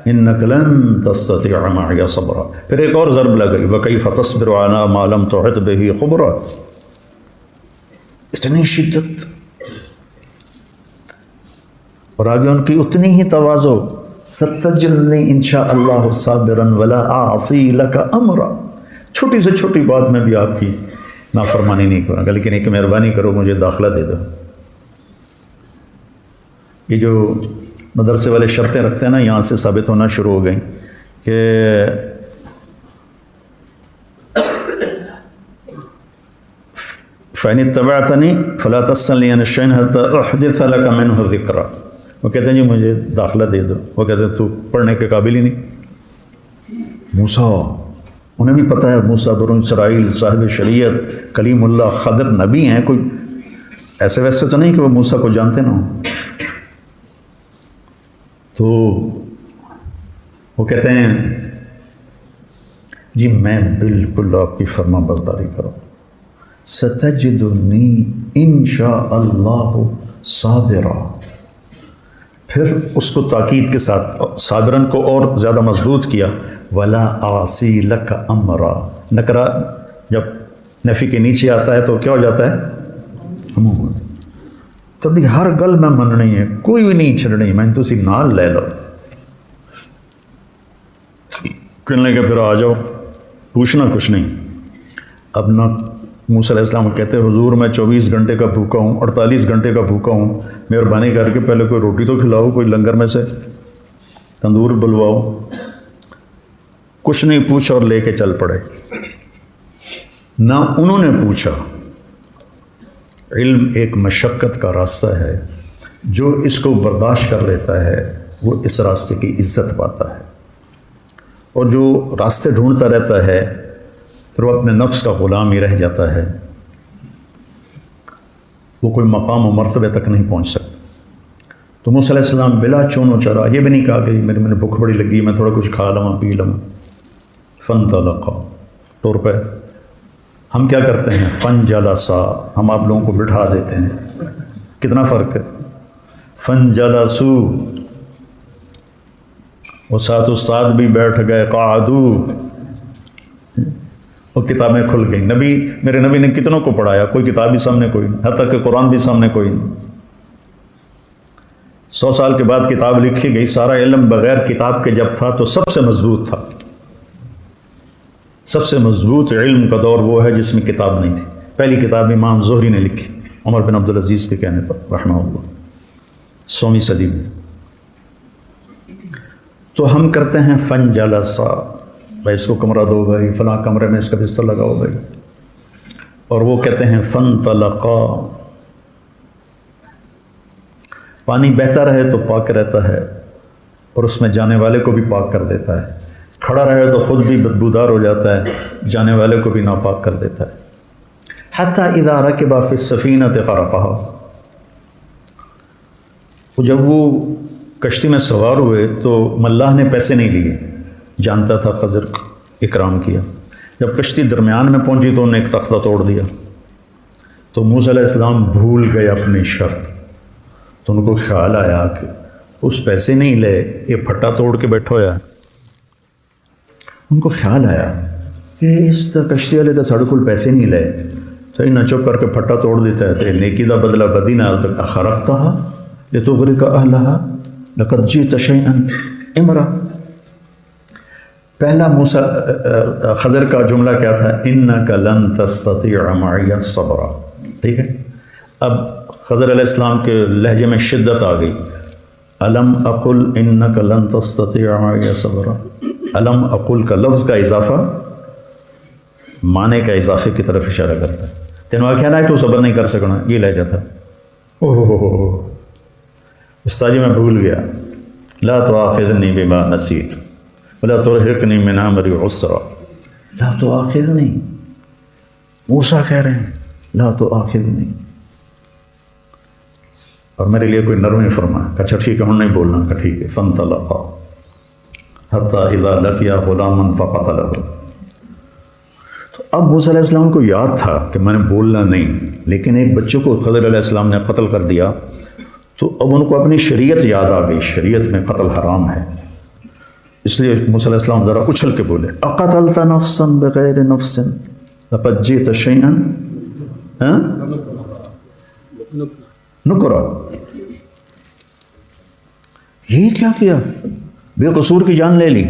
انک لن تستطیع معی صبرا، پھر ایک اور ضرب لگائی، وکیف تصبر علی ما لم تحط بہ خبرا، اتنی شدت، اور آگے ان کی اتنی ہی تواضع، ستجدنی انشاء اللہ صابرا ولا اعصی لک امرا، چھوٹی سے چھوٹی بات میں بھی آپ کی نافرمانی نہیں کروں گا، لیکن ایک مہربانی کرو مجھے داخلہ دے دو۔ یہ جو مدرسے والے شرطیں رکھتے ہیں نا، یہاں سے ثابت ہونا شروع ہو گئیں کہ فَإِنِ اتَّبَعْتَنِي فَلَا تَسْأَلْنِي عَنِ الشَّيْءِ حَتَّىٰ أُحْدِثَ لَكَ مِنْهُ ذِكْرًا، وہ کہتے ہیں جی مجھے داخلہ دے دو، وہ کہتے ہیں تو پڑھنے کے قابل ہی نہیں۔ موسیٰ، انہیں بھی پتہ ہے موسیٰ بنی اسرائیل صاحب شریعت کلیم اللہ خضر نبی ہیں، کوئی ایسے ویسے تو نہیں کہ وہ موسیٰ کو جانتے نہ ہوں۔ تو وہ کہتے ہیں جی میں بالکل آپ کی فرما برداری کروں، ستجدنی انشاء اللہ صابرا، پھر اس کو تاکید کے ساتھ صابرن کو اور زیادہ مضبوط کیا، ولا اعصی لک امرا، نکرہ جب نفی کے نیچے آتا ہے تو کیا ہو جاتا ہے، تبھی ہر گل میں مننی ہے، کوئی بھی نہیں چھڑنی، میں تو اسی نال لے لو، کہنے کے پھر آ جاؤ، پوچھنا کچھ نہیں۔ اب نہ موسیٰ علیہ السلام کہتے ہیں حضور میں 24 گھنٹے کا بھوکا ہوں، 48 گھنٹے کا بھوکا ہوں، مہربانی کر کے پہلے کوئی روٹی تو کھلاؤ، کوئی لنگر میں سے تندور بلواؤ، کچھ نہیں پوچھا اور لے کے چل پڑے۔ نہ انہوں نے پوچھا۔ علم ایک مشقت کا راستہ ہے، جو اس کو برداشت کر لیتا ہے وہ اس راستے کی عزت پاتا ہے، اور جو راستے ڈھونڈتا رہتا ہے پھر وہ اپنے نفس کا غلام ہی رہ جاتا ہے، وہ کوئی مقام و مرتبے تک نہیں پہنچ سکتا۔ تو موسیٰ علیہ السلام بلا چون و چرا، یہ بھی نہیں کہا کہ میں نے بھوک بڑی لگی میں تھوڑا کچھ کھا لوں پی لوں، فانطلقا، طور پہ ہم کیا کرتے ہیں فانجلسا، ہم آپ لوگوں کو بٹھا دیتے ہیں، کتنا فرق ہے، فانجلسو وہ ساتھ استاد بھی بیٹھ گئے، قعدو، وہ کتابیں کھل گئیں۔ میرے نبی نے کتنوں کو پڑھایا، کوئی کتاب بھی سامنے کوئی نہیں، حتیٰ کہ قرآن بھی سامنے کوئی نہیں۔ 100 سال کے بعد کتاب لکھی گئی، سارا علم بغیر کتاب کے جب تھا تو سب سے مضبوط تھا۔ سب سے مضبوط علم کا دور وہ ہے جس میں کتاب نہیں تھی۔ پہلی کتاب امام زہری نے لکھی عمر بن عبدالعزیز کے کہنے پر رحمہ اللہ، 100ویں صدی میں۔ تو ہم کرتے ہیں فن جلسہ، بھائی اس کو کمرہ دو، بھائی فلاں کمرے میں اس کا بستر لگاؤ بھائی، اور وہ کہتے ہیں فن طلقا۔ پانی بہتا رہے تو پاک رہتا ہے اور اس میں جانے والے کو بھی پاک کر دیتا ہے، کھڑا رہے تو خود بھی بدبودار ہو جاتا ہے، جانے والے کو بھی ناپاک کر دیتا ہے۔ حتیٰ اذا رکب فی السفینۃ غرقها، جب وہ کشتی میں سوار ہوئے تو ملاح نے پیسے نہیں لیے، جانتا تھا خضر اکرام کیا۔ جب کشتی درمیان میں پہنچی تو انہوں نے ایک تختہ توڑ دیا، تو موسیٰ علیہ السلام بھول گئے اپنی شرط، تو ان کو خیال آیا کہ اس پیسے نہیں لے، یہ پھٹا توڑ کے بیٹھا ہوا ہے۔ ان کو خیال آیا کہ اس کشتی والے تو ساڑھے کول پیسے نہیں لے، تو انہیں چپ کر کے پھٹا توڑ دیتا ہے، تو نیکی دا بدلہ بدی نال تک اخرقتها لتغرق اہلها لقد جئت شیئا امرا۔ پہلا موسیٰ خضر کا جملہ کیا تھا؟ انک لن تستطیع معی صبرا، ٹھیک ہے۔ اب خضر علیہ السلام کے لہجے میں شدت آ گئی، الم اقل انک لن تستطیع معی صبرا۔ الم اقل کا لفظ کا اضافہ معنی کا اضافے کی طرف اشارہ کرتا ہے۔ تینوں آخیا نہ تو صبر نہیں کر سکنا، یہ لہجہ تھا۔ استاد جی میں بھول گیا، لا تؤاخذنی بما نسیت ولا ترہقنی من امری عسرا۔ لا تؤاخذنی، موسیٰ کہہ رہے ہیں لا تؤاخذنی، اور میرے لیے کوئی نرمی فرمائے، اچھا ٹھیک ہے ہم نہیں بولنا، کہ ٹھیک ہے۔ فانطلقا حتی اذا لقیا غلاما فقتلہ۔ تو اب موسیٰ علیہ السلام کو یاد تھا کہ میں نے بولنا نہیں، لیکن ایک بچے کو خضر علیہ السلام نے قتل کر دیا، تو اب ان کو اپنی شریعت یاد آ گئی، شریعت میں قتل حرام ہے۔ اس لیے موسیٰ علیہ السلام ذرا اچھل کے بولے، اقتلت نفسا بغیر نفس لقد جئت شیئا نکرا۔ یہ کیا کیا؟ بے قصور کی جان لے لی۔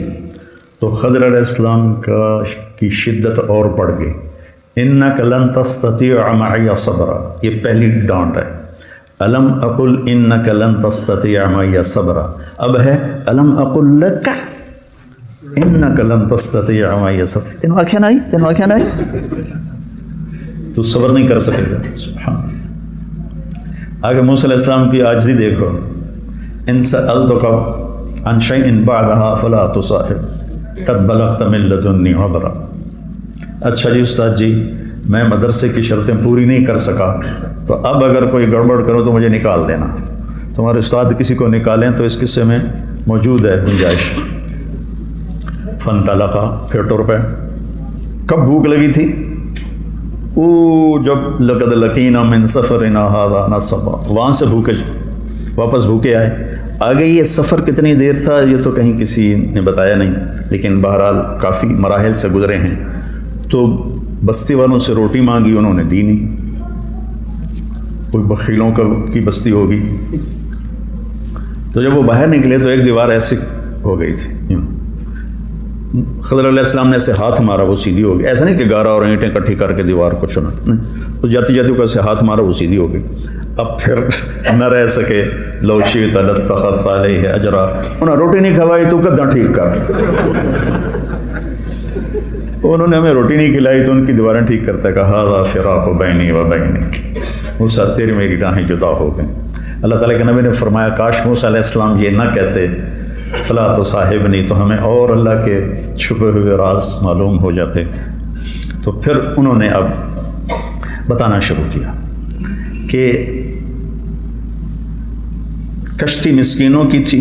تو خضر علیہ السلام کی شدت اور بڑھ گئی۔ انک لن تستطیع معی صبرا، یہ پہلی ڈانٹ ہے۔ الم اقل انک لن تستطیع معی صبرا، اب ہے الم اقل لک انک لن تستطیع معی صبرا۔ تینوں آنکھیں نہ آئی، تینوں آنکھیں نہ آئی، تو صبر نہیں کر سکے گا۔ سبحان اللہ۔ آگے موسیٰ علیہ السلام کی عاجزی دیکھو، ان سألتک عن شیء بعدها فلا تصاحب قد بلغت من لدنی عذرا۔ اچھا جی استاد جی، میں مدرسے کی شرطیں پوری نہیں کر سکا، تو اب اگر کوئی گڑبڑ کرو تو مجھے نکال دینا۔ تمہارے استاد کسی کو نکالیں تو اس قصے میں موجود ہے گنجائش۔ فانطلقا، پھر ٹر پہ۔ کب بھوک لگی تھی؟ جب لقد لقینا من سفرنا ھذا نصبا، وہاں سے بھوکے واپس بھوکے آئے۔ آگے یہ سفر کتنی دیر تھا یہ تو کہیں کسی نے بتایا نہیں، لیکن بہرحال کافی مراحل سے گزرے ہیں۔ تو بستی والوں سے روٹی مانگی، انہوں نے دی نہیں، کوئی بخیلوں کی بستی ہوگی۔ تو جب وہ باہر نکلے تو ایک دیوار ایسی ہو گئی تھی، خضر علیہ السلام نے ایسے ہاتھ مارا، وہ سیدھی ہو گئی۔ ایسا نہیں کہ گارا اور اینٹیں کٹھی کر کے دیوار کو چنا، تو جاتی جاتی کو ایسے ہاتھ مارا، وہ سیدھی ہو گئی۔ اب پھر نہ رہ سکے، لو شئت لاتخذت علیہ اجرا، انہیں روٹی نہیں کھوائی تو کدھر ٹھیک کر، انہوں نے ہمیں روٹی نہیں کھلائی تو ان کی دیواریں ٹھیک کرتا ہے، کہا ھذا فراق بینی و بینک، موسیٰ تیری میری راہیں جدا ہو گئیں۔ اللہ تعالیٰ کے نبی نے فرمایا کاش موسیٰ علیہ السلام یہ نہ کہتے فلا تصاحبنی، تو ہمیں اور اللہ کے چھپے ہوئے راز معلوم ہو جاتے۔ تو پھر انہوں نے اب بتانا شروع کیا کہ کشتی مسکینوں کی تھی،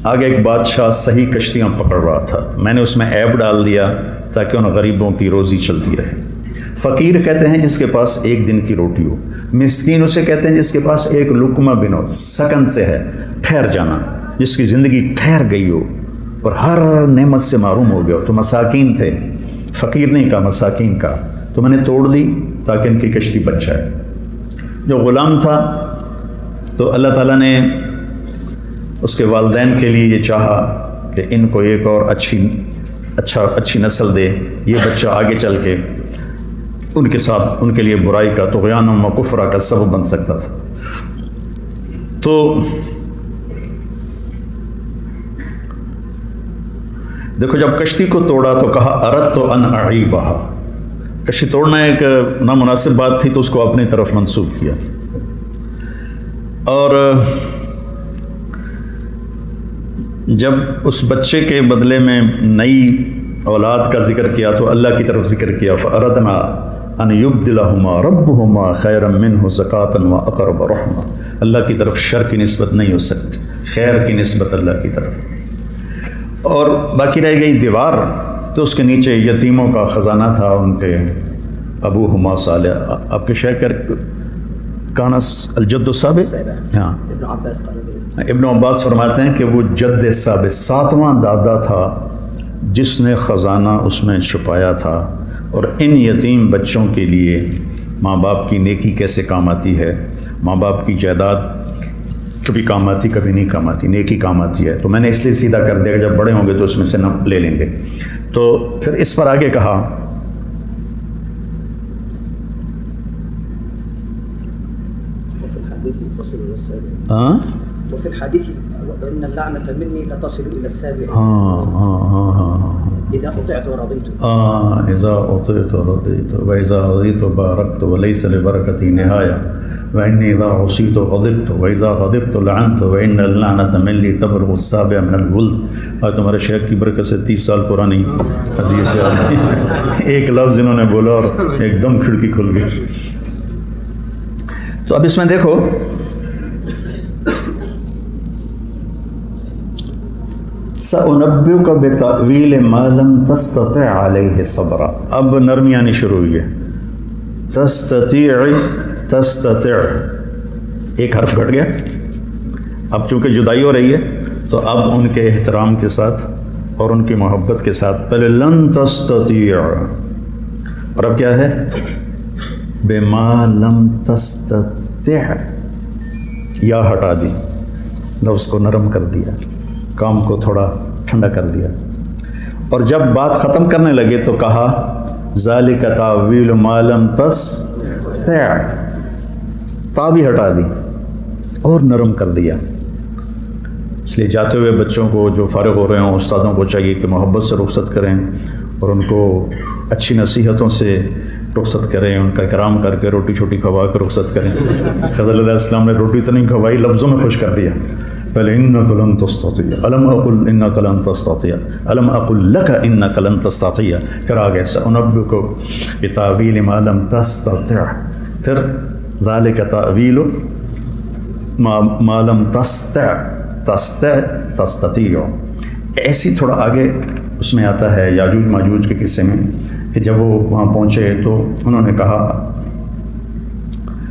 آگے ایک بادشاہ صحیح کشتیاں پکڑ رہا تھا، میں نے اس میں عیب ڈال دیا تاکہ ان غریبوں کی روزی چلتی رہے۔ فقیر کہتے ہیں جس کے پاس ایک دن کی روٹی ہو، مسکین اسے کہتے ہیں جس کے پاس ایک لقمہ بن ہو، سکن سے ہے، ٹھہر جانا، جس کی زندگی ٹھہر گئی ہو، اور ہر نعمت سے محروم ہو گیا. تو مساکین تھے، فقیر نہیں کہا، مساکین کا، تو میں نے توڑ دی تاکہ ان کی کشتی بچ جائے. جو غلام تھا تو اللہ تعالیٰ نے اس کے والدین کے لیے یہ چاہا کہ ان کو ایک اور اچھی نسل دے. یہ بچہ آگے چل کے ان کے ساتھ ان کے لیے برائی کا، طغیان و کفر کا سبب بن سکتا تھا. تو دیکھو جب کشتی کو توڑا تو کہا اردت ان اعیبھا. کشتی توڑنا ایک نامناسب بات تھی تو اس کو اپنی طرف منسوب کیا. اور جب اس بچے کے بدلے میں نئی اولاد کا ذکر کیا تو اللہ کی طرف ذکر کیا. فأردنا ان یبدلہما ربہما خیرا منہ زکاۃ واقرب رحمہ. اللہ کی طرف شر کی نسبت نہیں ہو سکتی، خیر کی نسبت اللہ کی طرف. اور باقی رہ گئی دیوار، تو اس کے نیچے یتیموں کا خزانہ تھا. ان کے ابوہما صالح، آپ کے شیخ کانا الجد الثابت. ہاں، ابن عباس قال ابن عباس فرماتے ہیں کہ وہ جد ثابت 7واں دادا تھا جس نے خزانہ اس میں چھپایا تھا. اور ان یتیم بچوں کے لیے ماں باپ کی نیکی کیسے کام آتی ہے، ماں باپ کی جائیداد کبھی کام آتی کبھی نہیں کام آتی، نیکی کام آتی ہے. تو میں نے اس لیے سیدھا کر دیا کہ جب بڑے ہوں گے تو اس میں سے نہ لے لیں گے. تو پھر اس پر آگے کہا وفي الحديث تصل إلى السابع. ہاں وفي الحديث وإن اللعنة مني لتصل إلى السابع. ہاں إذا أطعت ورضيت. اذا اطعت رضيت واذا رضيت باركت وليس لبركتي نهايه واني اذا عصيت غضبت واذا غضبت لعنت وان اللعنه مني تبلغ السابع من الولد. آج تمہارے شیخ کی برکت سے 30 سال پرانی حدیث ہے. ایک لفظ انہوں نے بولا اور ایک دم کھڑکی کھل گئی. تو اب اس میں دیکھو سأنبئک بتأویل ما لم تستطع علیہ صبرا. اب نرمی آنی شروع ہوئی ہے. تستطع ایک حرف گھٹ گیا. اب چونکہ جدائی ہو رہی ہے تو اب ان کے احترام کے ساتھ اور ان کی محبت کے ساتھ پہلے لن تستطیع، اور اب کیا ہے بما لم تستطع. یا ہٹا دی، لفظ کو نرم کر دیا، کام کو تھوڑا ٹھنڈا کر دیا. اور جب بات ختم کرنے لگے تو کہا ذالک تاویل ما لم تستطع. تا بھی ہٹا دی اور نرم کر دیا. اس لیے جاتے ہوئے بچوں کو جو فارغ ہو رہے ہوں استادوں کو چاہیے کہ محبت سے رخصت کریں اور ان کو اچھی نصیحتوں سے رخصت کریں، ان کا اکرام کر کے روٹی چھوٹی کھوا کے رخصت کریں. خضر علیہ السلام نے روٹی تو نہیں کھوائی، لفظوں میں خوش کر دیا. پہلے انک لن تستطیع، الم اقل انک لن تستطیع، الم اقل لک انک لن تستطیع. پھر آگے سأنبئک بتأویل ما لم تستطع، پھر ذالک تأویل ما لم تستطیع. ایسی تھوڑا آگے اس میں آتا ہے یاجوج ماجوج کے قصے میں کہ جب وہ وہاں پہنچے تو انہوں نے کہا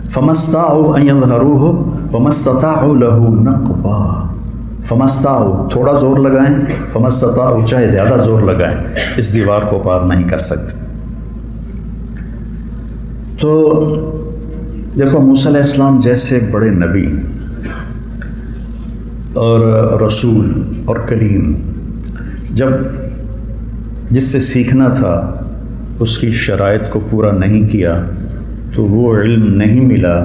فَمَسْتَعُوا أَن يَظْهَرُوهُ وَمَسْتَطَاعُوا لَهُ نَقْبًا. فَمَسْتَعُوا تھوڑا زور لگائیں، فَمَسْتَطَاعُوا چاہے زیادہ زور لگائیں، اس دیوار کو پار نہیں کر سکتے. تو دیکھو موسیٰ علیہ السلام جیسے بڑے نبی اور رسول اور کلیم، جب جس سے سیکھنا تھا اس کی شرائط کو پورا نہیں کیا تو وہ علم نہیں ملا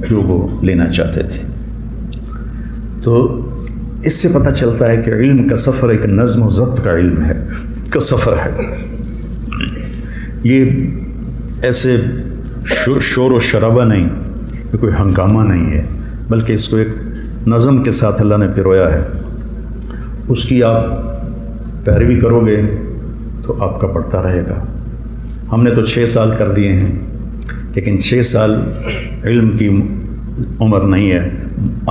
جو وہ لینا چاہتے تھے. تو اس سے پتہ چلتا ہے کہ علم کا سفر ایک نظم و ضبط کا علم ہے، کا سفر ہے. یہ ایسے شور و شرابہ نہیں، یہ کوئی ہنگامہ نہیں ہے، بلکہ اس کو ایک نظم کے ساتھ اللہ نے پرویا ہے. اس کی آپ پیروی کرو گے تو آپ کا بڑھتا رہے گا. ہم نے تو 6 سال کر دیے ہیں، لیکن 6 سال علم کی عمر نہیں ہے.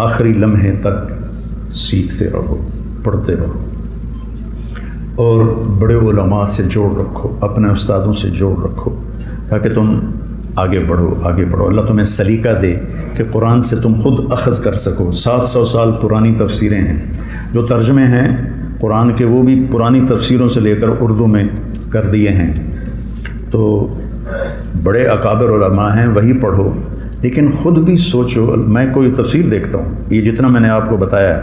آخری لمحے تک سیکھتے رہو، پڑھتے رہو اور بڑے علماء سے جوڑ رکھو، اپنے استادوں سے جوڑ رکھو تاکہ تم آگے بڑھو آگے بڑھو. اللہ تمہیں سلیقہ دے کہ قرآن سے تم خود اخذ کر سکو. 700 سال پرانی تفسیریں ہیں، جو ترجمے ہیں قرآن کے وہ بھی پرانی تفسیروں سے لے کر اردو میں کر دیے ہیں، تو بڑے اکابر علماء ہیں، وہی پڑھو، لیکن خود بھی سوچو۔ میں کوئی تفسیر دیکھتا ہوں، یہ جتنا میں نے آپ کو بتایا ہے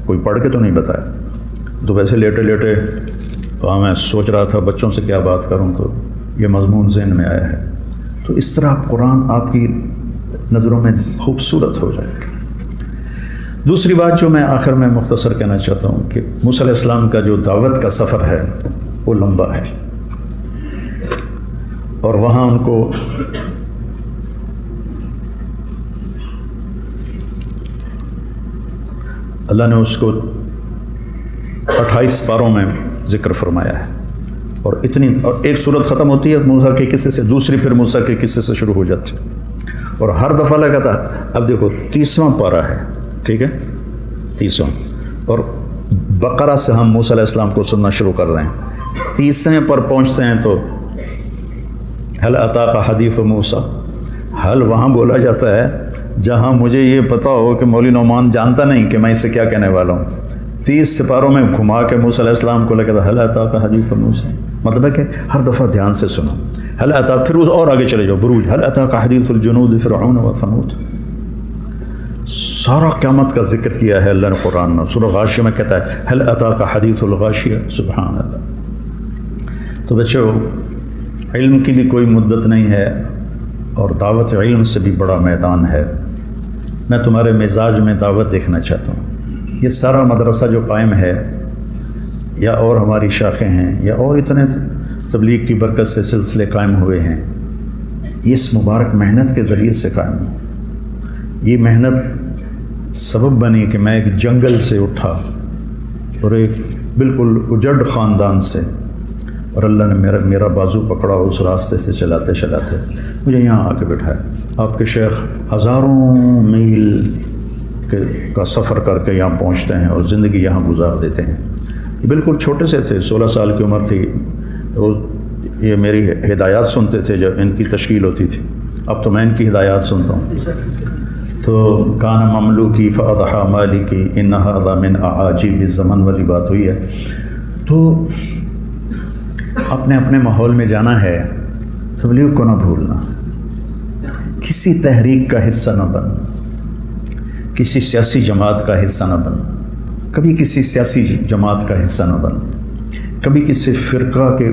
کوئی پڑھ کے تو نہیں بتایا، تو ویسے لیٹے لیٹے تو میں سوچ رہا تھا بچوں سے کیا بات کروں، تو یہ مضمون ذہن میں آیا ہے۔ تو اس طرح قرآن آپ کی نظروں میں خوبصورت ہو جائے گا۔ دوسری بات جو میں آخر میں مختصر کہنا چاہتا ہوں کہ موسیٰ علیہ السلام کا جو دعوت کا سفر ہے وہ لمبا ہے، اور وہاں ان کو اللہ نے اس کو 28 پاروں میں ذکر فرمایا ہے، اور ایک صورت ختم ہوتی ہے موسیٰ کے قصے سے، دوسری پھر موسیٰ کے قصے سے شروع ہو جاتی ہے، اور ہر دفعہ لگا تھا اب دیکھو 30واں پارہ ہے، ٹھیک ہے، 30واں، اور بقرہ سے ہم موسیٰ علیہ السلام کو سننا شروع کر رہے ہیں۔ 30ویں پر پہنچتے ہیں تو حل اتاک حدیث موسیٰ، حل وہاں بولا جاتا ہے جہاں مجھے یہ پتہ ہو کہ مولوی نعمان جانتا نہیں کہ میں اسے کیا کہنے والا ہوں۔ 30 سپاروں میں گھما کے موسیٰ علیہ السلام کو لگا تھا حل اتاک حدیث موسیٰ، مطلب ہے کہ ہر دفعہ دھیان سے سنو۔ حل اتاک، پھر اس اور آگے چلے جاؤ، بروج، حل اتاک حدیث الجنود فرعون و ثمود، سارا قیامت کا ذکر کیا ہے اللہ نے قرآن میں۔ سورہ غاشیہ میں کہتا ہے حل اتاک حدیث الغاشیہ، سبحان اللہ۔ تو بچوں، علم کی بھی کوئی مدت نہیں ہے، اور دعوت علم سے بھی بڑا میدان ہے۔ میں تمہارے مزاج میں دعوت دیکھنا چاہتا ہوں۔ یہ سارا مدرسہ جو قائم ہے، یا اور ہماری شاخیں ہیں، یا اور اتنے تبلیغ کی برکت سے سلسلے قائم ہوئے ہیں، یہ اس مبارک محنت کے ذریعے سے قائم ہو۔ یہ محنت سبب بنی کہ میں ایک جنگل سے اٹھا، اور ایک بالکل اجڑ خاندان سے، اور اللہ نے میرا بازو پکڑا، اس راستے سے چلاتے چلاتے مجھے یہاں آ کے بٹھایا۔ آپ کے شیخ ہزاروں میل کا سفر کر کے یہاں پہنچتے ہیں اور زندگی یہاں گزار دیتے ہیں۔ بالکل چھوٹے سے تھے، 16 سال کی عمر تھی، یہ میری ہدایات سنتے تھے جب ان کی تشکیل ہوتی تھی، اب تو میں ان کی ہدایات سنتا ہوں۔ تو کان مملوکی فاضحا مالکی ان ھذا من اعاجیب الزمن والی بات ہوئی ہے۔ تو اپنے اپنے ماحول میں جانا ہے، تبلیغ کو نہ بھولنا، کسی تحریک کا حصہ نہ بن، کسی سیاسی جماعت کا حصہ نہ بن، کبھی کسی سیاسی جماعت کا حصہ نہ بن، کبھی کسی فرقہ کے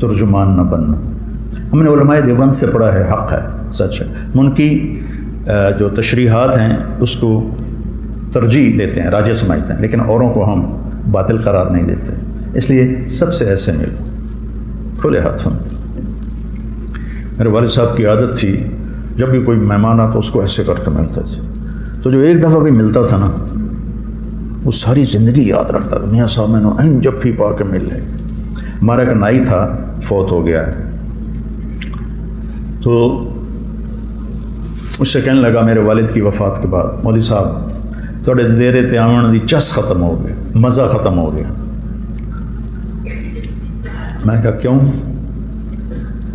ترجمان نہ بننا۔ ہم نے علماء دیوبند سے پڑھا ہے، حق ہے، سچ ہے، ان کی جو تشریحات ہیں اس کو ترجیح دیتے ہیں، راجع سمجھتے ہیں، لیکن اوروں کو ہم باطل قرار نہیں دیتے، اس لیے سب سے ایسے ملو کھلے ہاتھوں۔ میرے والد صاحب کی عادت تھی جب بھی کوئی مہمان آتا اس کو ایسے کر کے ملتے تھے، تو جو ایک دفعہ بھی ملتا تھا نا وہ ساری زندگی یاد رکھتا تھا، میاں صاحب میں نے این جب بھی پا کے مل لے۔ ہمارا ایک نائی تھا، فوت ہو گیا ہے، تو مجھ سے کہنے لگا میرے والد کی وفات کے بعد، مولوی صاحب تھوڑے دیرے تے آون دی چس ختم ہو گیا، مزہ ختم ہو گیا۔ میں کہا کیوں؟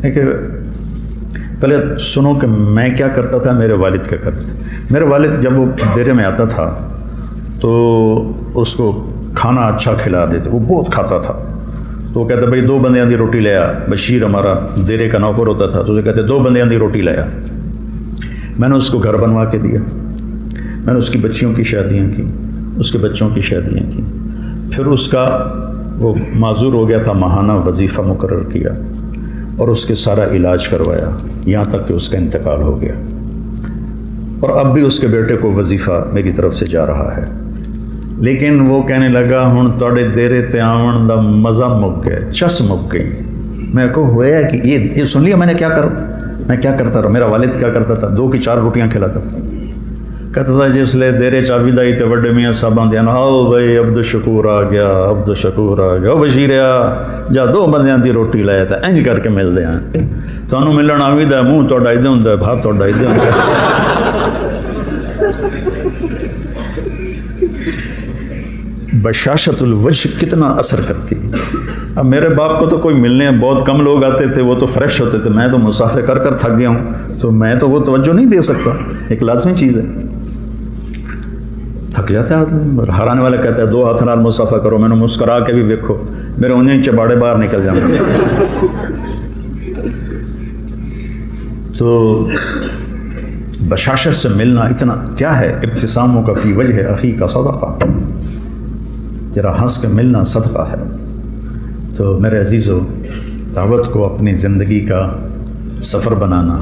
کہ پہلے سنو کہ میں کیا کرتا تھا، میرے والد کیا کرتے تھے۔ میرے والد جب وہ ڈیرے میں آتا تھا تو اس کو کھانا اچھا کھلا دیتے، وہ بہت کھاتا تھا، تو وہ کہتے بھائی 2 بندیاں دی روٹی لے آ۔ بشیر ہمارا ڈیرے کا نوکر ہوتا تھا، تو اسے کہتے 2 بندیاں دی روٹی لے آ۔ میں نے اس کو گھر بنوا کے دیا، میں نے اس کی بچیوں کی شادیاں کی، اس کے بچوں کی شادیاں کی، پھر اس کا وہ معذور ہو گیا تھا، ماہانہ وظیفہ مقرر کیا، اور اس کے سارا علاج کروایا، یہاں تک کہ اس کا انتقال ہو گیا، اور اب بھی اس کے بیٹے کو وظیفہ میری طرف سے جا رہا ہے۔ لیکن وہ کہنے لگا ہن توڑے دیرے تے آون دا مزہ مک گئے، چس مک گئی۔ میں کو ہوا کہ یہ سن لیا میں نے کیا کروں، میں کیا کرتا رہا۔ میرا والد کیا کرتا تھا، 2 کی 4 روٹیاں کھلاتا تھا، کہتا تھا جس لے دیرے چاوی دائی تے وڈے میاں صاحباں دیا نا، آؤ بھائی عبد الشکور آ گیا، عبد الشکور آ گیا، بشیریا جا 2 بندیاں دی روٹی لایا تھا، انج کر کے مل دیا تانوں ملن آوی دا، منہ توڑا ادھر ہوندا ہے، بھات توڑا ادھر ہوندا ہے۔ بشاشت الوجہ کتنا اثر کرتی ہے۔ اب میرے باپ کو تو کوئی ملنے بہت کم لوگ آتے تھے، وہ تو فریش ہوتے تھے، میں تو مسافر کر کر تھک گیا ہوں، تو میں تو وہ توجہ نہیں دے سکتا، ایک لازمی چیز ہے۔ تھک جاتا ہے آدمی. اور ہرانے والا کہتا ہے 2 ہاتھ نال مصافحہ کرو, میں نے مسکرا کے بھی دیکھو, میرے انہیں چباڑے باہر نکل جاؤں. تو بشاشت سے ملنا اتنا کیا ہے, ابتساموں کا فی وجہ اخی کا صدقہ, تیرا ہنس کے ملنا صدقہ ہے. تو میرے عزیزو, دعوت کو اپنی زندگی کا سفر بنانا,